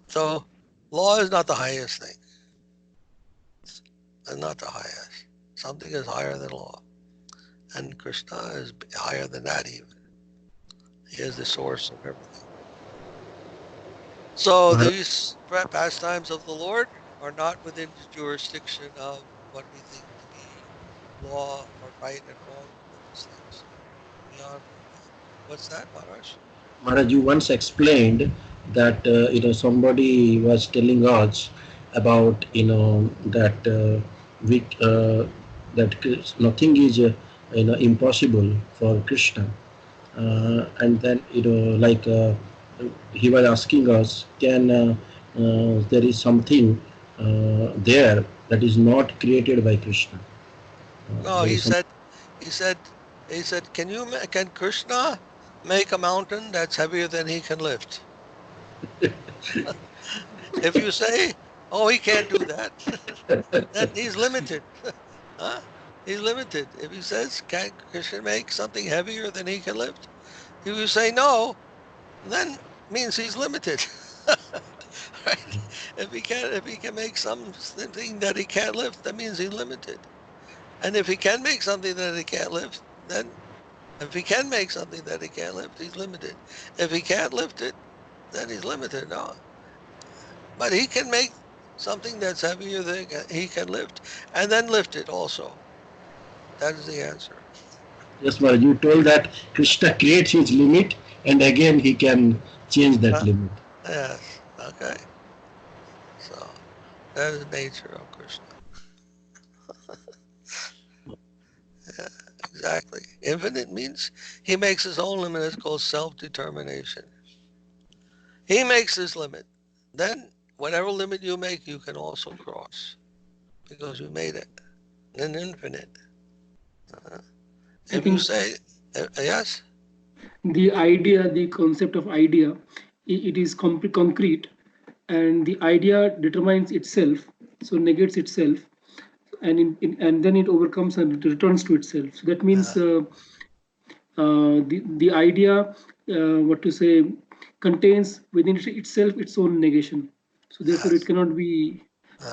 So law is not the highest thing. It's not the highest. Something is higher than law. And Krishna is higher than that even. He is the source of everything. So these pastimes of the Lord are not within the jurisdiction of what we think to be law or right and wrong with these things. Beyond what's that, Maharaj? Maharaj, you once explained that somebody was telling us about that we that nothing is impossible for Krishna, and then like he was asking us, can there is something there that is not created by Krishna? No, There is some. he said, can Krishna make a mountain that's heavier than he can lift? If you say, oh, he can't do that, then he's limited. Huh? He's limited. If he says, can Krishna make something heavier than he can lift? If you say no, then means he's limited. Right? If he can make something that he can't lift, that means he's limited. And if he can make something that he can't lift, then if he can make something that he can't lift, he's limited. If he can't lift it, then he's limited. No. But he can make something that's heavier than he can lift, and then lift it also. That is the answer. Yes, Maharaj, you told that Krishna creates his limit and again he can change that limit. Yes. Okay. So that is the nature of Krishna. Yeah, exactly. Infinite means he makes his own limit. It's called self-determination. He makes his limit. Then whatever limit you make, you can also cross because you made it. An infinite. Uh, I if you think say yes, the concept of idea, it is concrete, and the idea determines itself, so negates itself, and and then it overcomes and it returns to itself. So that means uh, the idea, what to say, contains within itself its own negation. So therefore, it yes, cannot be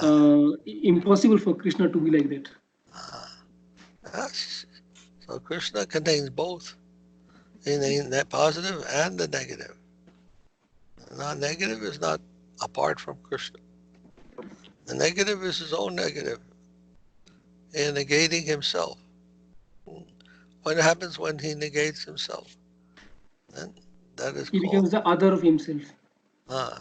uh, impossible for Krishna to be like that. uh, yes. So Krishna contains both in the positive and the negative. Not negative is not apart from Krishna. The negative is his own negative in negating himself. What happens when he negates himself? Then that is He called, becomes the other of himself. uh,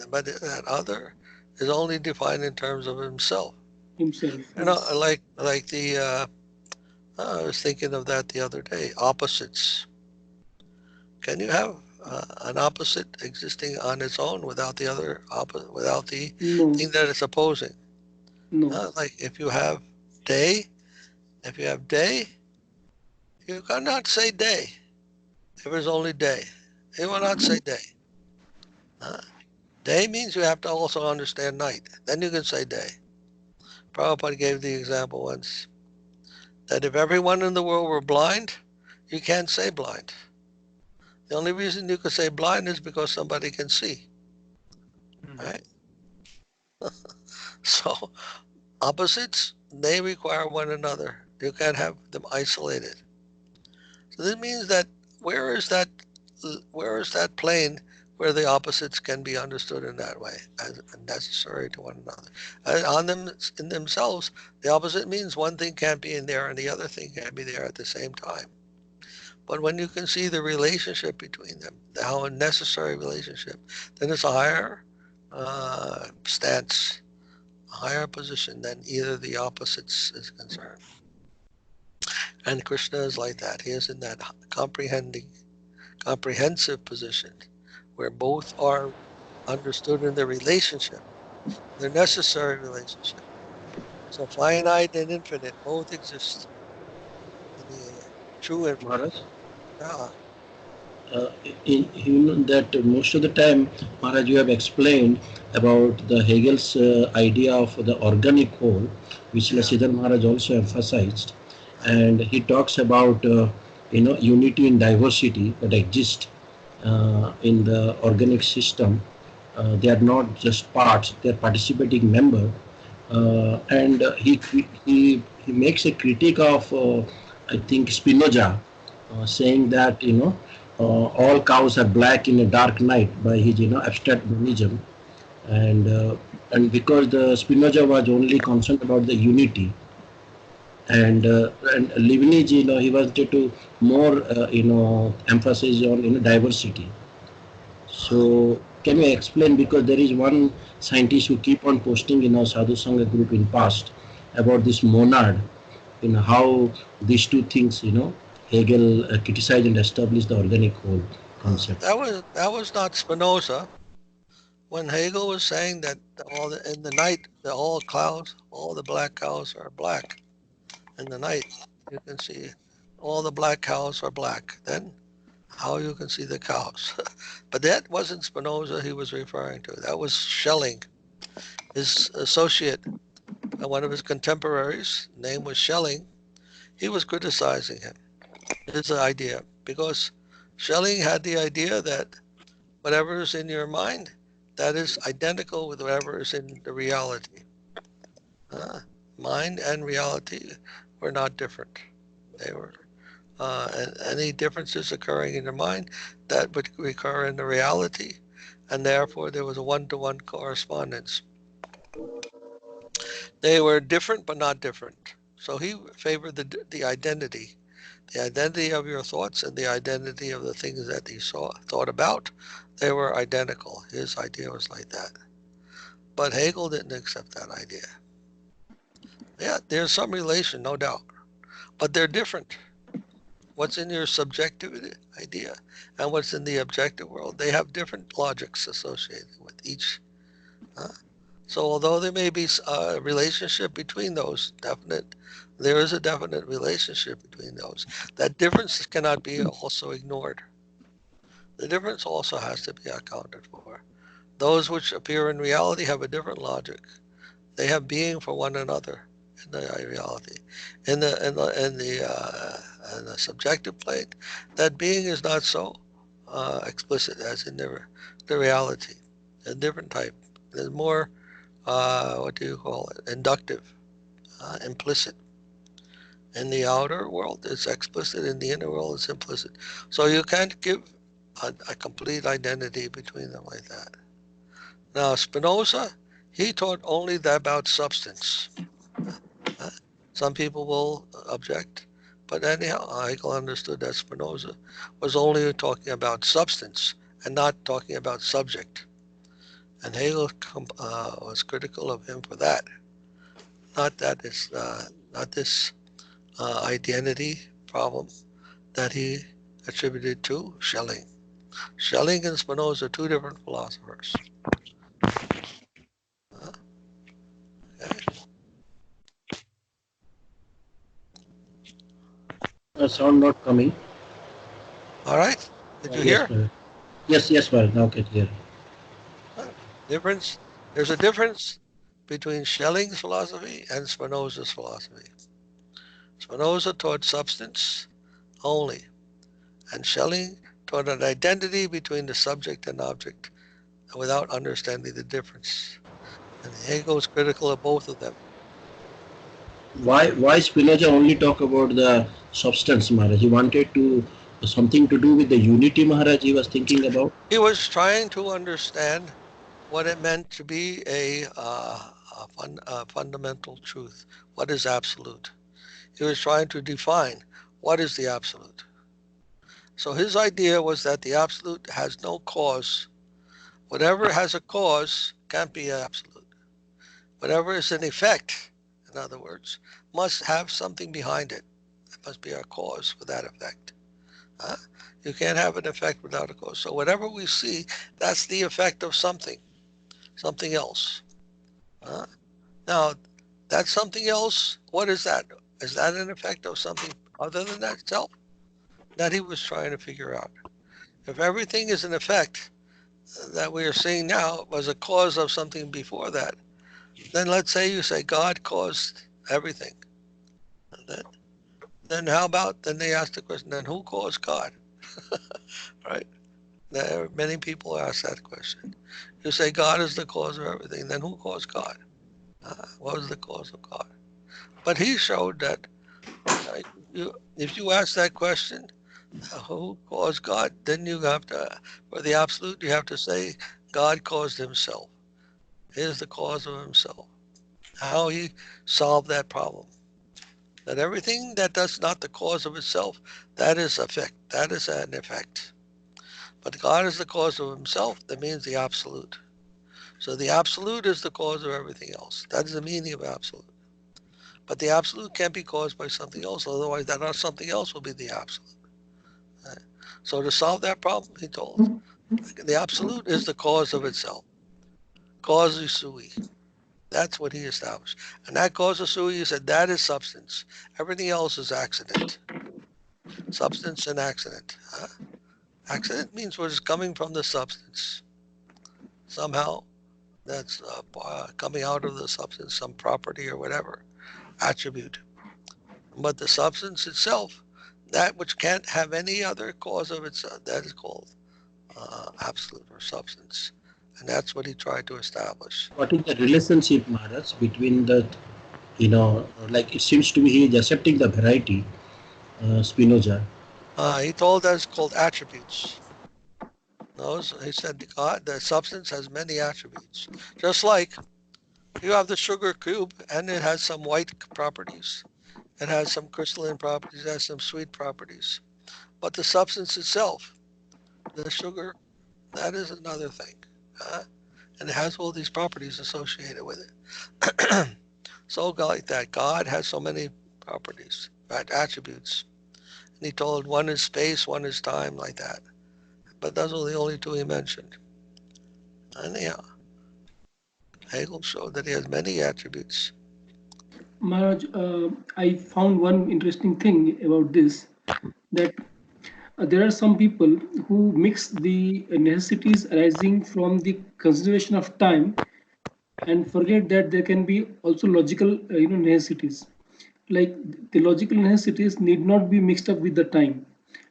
but that other is only defined in terms of himself. Himself, You know, yes. like I was thinking of that the other day. Opposites. Can you have an opposite existing on its own without the other without the No, thing that it's opposing? no, Like day, if you have day, you cannot say day if it's only day. You will not say day. Uh, Day means you have to also understand night. Then you can say day. Prabhupada gave the example once that if everyone in the world were blind, you can't say blind. The only reason you can say blind is because somebody can see, right? So opposites, they require one another. You can't have them isolated. So this means that where is that where is that plane where the opposites can be understood in that way as necessary to one another? On them in themselves, the opposite means one thing can't be in there and the other thing can't be there at the same time. But when you can see the relationship between them, how a necessary relationship, then it's a higher stance, a higher position than either the opposites is concerned. And Krishna is like that. He is in that comprehensive position where both are understood in their relationship, their necessary relationship. So finite and infinite both exist in the true infinite. Maharaj. Yeah, You know that most of the time, Maharaj, you have explained about the Hegel's idea of the organic whole, which yeah, Siddhar Maharaj also emphasized, yeah. and he talks about unity in diversity that exists in the organic system. They are not just parts; they are participating member, and he makes a critique of I think Spinoza, saying that all cows are black in a dark night by his abstract monism, and because the Spinoza was only concerned about the unity, and Leibniz, he wanted to more emphasis on diversity. Uh, So can you explain, because there is one scientist who keep on posting in our Sadhu-Sanga group in past about this monad, how these two things, Hegel criticized and established the organic whole concept. that was not Spinoza. When Hegel was saying that in the night, all clouds, all the black cows are black. In the night, you can see all the black cows are black. Then how you can see the cows? But that wasn't Spinoza he was referring to. That was Schelling, his associate, and one of his contemporaries. Name was Schelling. He was criticizing him, his idea, because Schelling had the idea that whatever is in your mind, that is identical with whatever is in the reality. Uh, Mind and reality were not different. They were and any differences occurring in the mind that would recur in the reality, and therefore there was a one-to-one correspondence. They were different but not different. So he favored the identity of your thoughts and the identity of the things that he thought about. They were identical. His idea was like that. But Hegel didn't accept that idea. Yeah, there's some relation, no doubt, but they're different. What's in your subjective idea and what's in the objective world, they have different logics associated with each. uh, So although there may be a relationship between those, there is a definite relationship between those. That difference cannot be also ignored. The difference also has to be accounted for. Those which appear in reality have a different logic. They have being for one another in the reality. In the subjective plane, that being is not so explicit as in the reality. A different type. There's more what do you call it? Inductive, implicit. In the outer world, it's explicit. In the inner world, it's implicit. So you can't give a complete identity between them like that. Now, Spinoza, he taught only about substance. Uh, Some people will object, but anyhow, Hegel understood that Spinoza was only talking about substance and not talking about subject. And Hegel was critical of him for that. Not that it's not this identity problem that he attributed to Schelling. Schelling and Spinoza are two different philosophers. Okay. Sound not coming. All right. Did you Yes, hear? Maharaj. Yes, Maharaj. Now can hear. Difference. There's a difference between Schelling's philosophy and Spinoza's philosophy. Spinoza taught substance only, and Schelling taught an identity between the subject and object without understanding the difference. And Hegel is critical of both of them. Why Spinoza only talk about the substance, Maharaj? He wanted to something to do with the unity, Maharaj. He was thinking about. He was trying to understand what it meant to be a fundamental truth. What is absolute? He was trying to define what is the absolute. So his idea was that the absolute has no cause. Whatever has a cause can't be absolute. Whatever is an effect, in other words, must have something behind it. There must be a cause for that effect. Uh, you can't have an effect without a cause. So whatever we see, that's the effect of something else. Uh, Now, That's something else. What is that? Is that an effect of something other than that self? That he was trying to figure out. If everything is an effect that we are seeing now was a cause of something before that, then let's say you say God caused everything. Then how about, then they ask the question, then who caused God? Right? There, many people ask that question. You say God is the cause of everything, then who caused God? What was the cause of God? But he showed that if you ask that question, who caused God, then you have to, for the absolute, you have to say God caused himself. He is the cause of himself. How he solved that problem. That everything that does not the cause of itself, that is effect. That is an effect. But God is the cause of himself. That means the absolute. So the absolute is the cause of everything else. That is the meaning of absolute. But the absolute can't be caused by something else. Otherwise, that something else will be the absolute. Right? So to solve that problem, he told, the absolute is the cause of itself. Causa sui. That's what he established. And that causa sui, he said, that is substance. Everything else is accident. Substance and accident. Accident means what is coming from the substance. Somehow that's coming out of the substance, some property or whatever, attribute. But the substance itself, that which can't have any other cause of itself, that is called absolute or substance. And that's what he tried to establish. What is the relationship, Maharaj, between the, like it seems to me he is accepting the variety, Spinoza. He told us called attributes. Those, he said, God, the substance has many attributes. Just like you have the sugar cube and it has some white properties. It has some crystalline properties, it has some sweet properties. But the substance itself, the sugar, that is another thing. And it has all these properties associated with it. So like that, God has so many properties, right, attributes. And he told one is space, one is time, like that. But those are the only two he mentioned. And yeah, Hegel showed that he has many attributes. Maharaj, I found one interesting thing about this, that there are some people who mix the necessities arising from the consideration of time and forget that there can be also logical necessities. Like the logical necessities need not be mixed up with the time,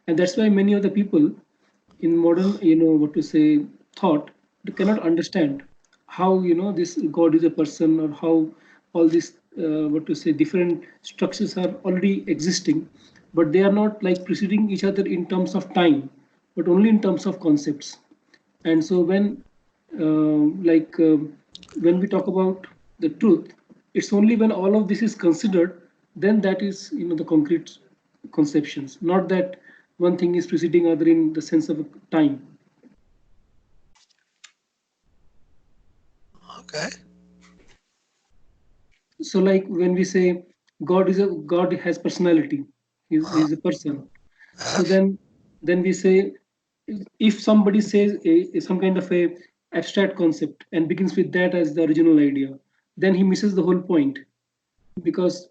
and that's why many of the people in modern what to say thought, they cannot understand how this God is a person, or how all these what to say different structures are already existing, but they are not like preceding each other in terms of time, but only in terms of concepts. And so like when we talk about the truth, it's only when all of this is considered, then that is the concrete conceptions, not that one thing is preceding other in the sense of time. Okay. So like when we say God has personality, he's a person. So Yes. then we say, if somebody says some kind of a abstract concept and begins with that as the original idea, then he misses the whole point, because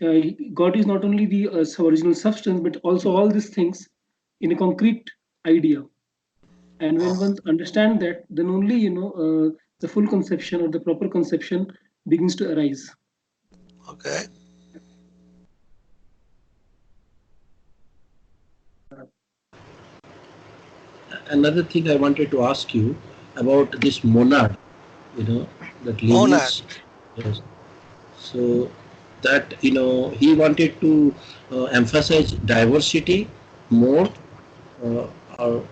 uh, God is not only the original substance, but also all these things in a concrete idea. And when one understands that, then only the full conception or the proper conception begins to arise. Okay. Another thing I wanted to ask you about this monad, that Monad. Leibniz. Yes. So that he wanted to emphasize diversity more, or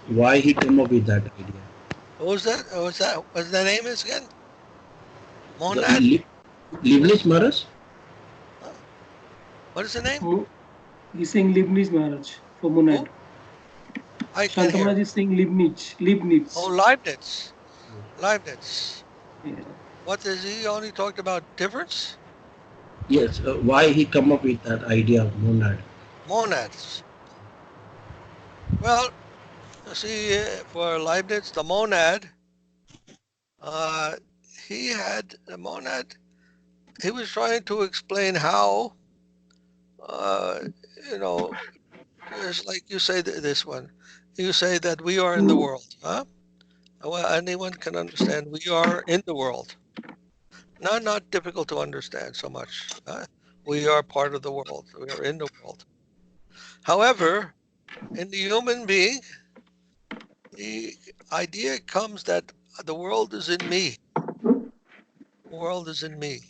why he came up with that idea. What was that? What was that? What's the name is again? The Monad? Leibniz Maharaj. Huh? What is the name? He's saying Leibniz Maharaj for Who? monad. I can't hear. Shantamaraj is saying Leibniz. Oh, Leibniz. Leibniz. Leibniz. Yeah. What is he only talked about difference? Yes, why he come up with that idea of monad? Monads. Well, you see, for Leibniz, the monad, uh, he had the monad he was trying to explain how, you know, it's like you say this one. You say that we are in the world, huh? Well, anyone can understand we are in the world. Not difficult to understand so much. We are part of the world. We are in the world. However, in the human being, the idea comes that the world is in me. The world is in me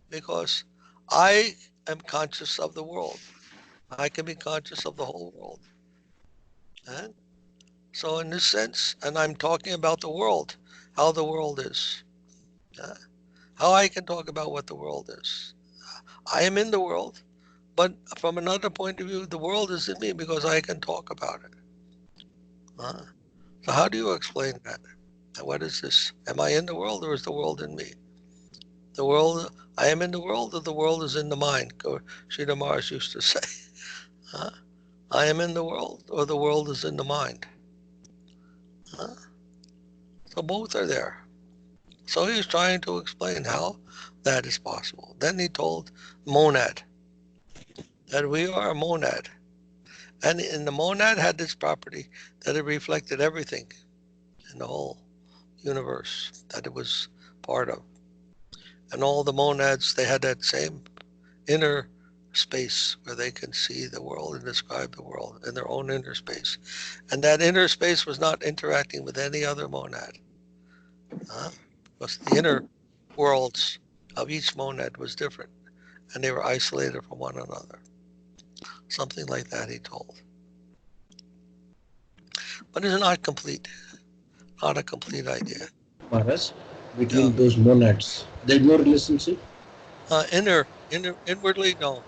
because I am conscious of the world. I can be conscious of the whole world. And so in this sense, and I'm talking about the world, how the world is, how I can talk about what the world is. I am in the world, but from another point of view, the world is in me because I can talk about it. So how do you explain that? What is this? Am I in the world or is the world in me? The world, I am in the world or the world is in the mind? Sridhar Maharaj used to say. I am in the world or the world is in the mind? So both are there. So he was trying to explain how that is possible. Then he told monad that we are a monad. And the monad had this property that it reflected everything in the whole universe that it was part of. And all the monads, they had that same inner space where they can see the world and describe the world in their own inner space. And that inner space was not interacting with any other monad. Because the inner worlds of each monad was different and they were isolated from one another. Something like that he told. But it's not complete, not a complete idea. Maharaj, Yeah. between those monads. There's no relationship. Inwardly, no.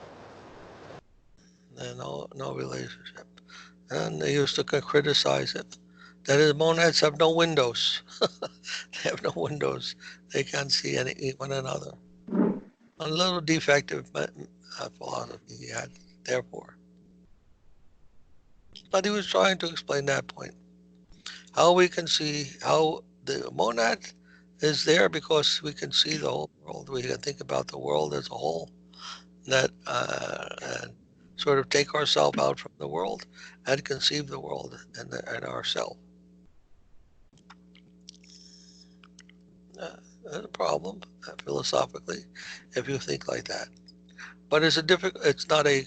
No relationship. And they used to criticize it. That is, monads have no windows. They have no windows. They can't see one another. A little defective philosophy he had, therefore. But he was trying to explain that point. How we can see how the monad is there because we can see the whole world. We can think about the world as a whole. That and sort of take ourselves out from the world and conceive the world and ourselves. That's a problem philosophically if you think like that. But it's It's not a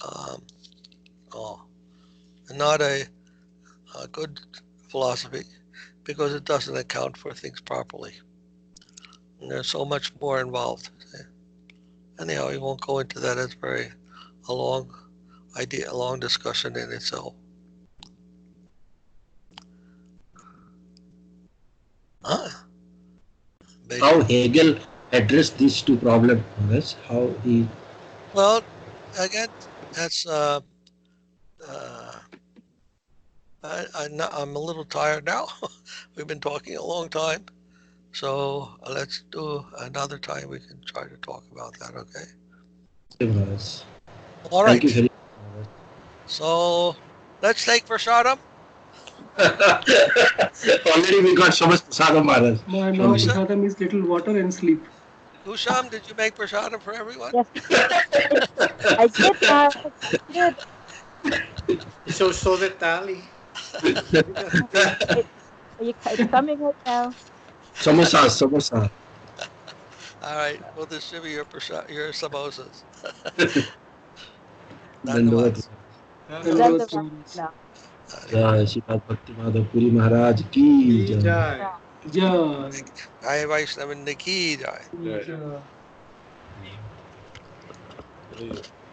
um, oh, not a good philosophy because it doesn't account for things properly. And there's so much more involved. Anyhow, we won't go into that. It's very a long idea, a long discussion in itself. How Hegel addressed these two problems, Maharaj? How he. Well, again, that's uh, I'm a little tired now. We've been talking a long time, so let's do another time. We can try to talk about that. Okay. Okay, Maharaj. All Thank you right. very So let's take Prasadam. much. Already we got so much prasadam, Maharaj. Now From you. prasadam is little water and sleep. Usham, did you make Prasadam for everyone? Yes, I did, Maharaj. I did. So the tally. It's coming right now. Samosa, samosa. All right. We'll distribute your samosas. Dandavad. Dandavad. Dandavad, Dandavad Maharaj. now. Jai Sripad Bhakti Madhav Puri Maharaj ki jai. Jai. Jai. Jai Vaishnav Ki Jai. Jai. Very good.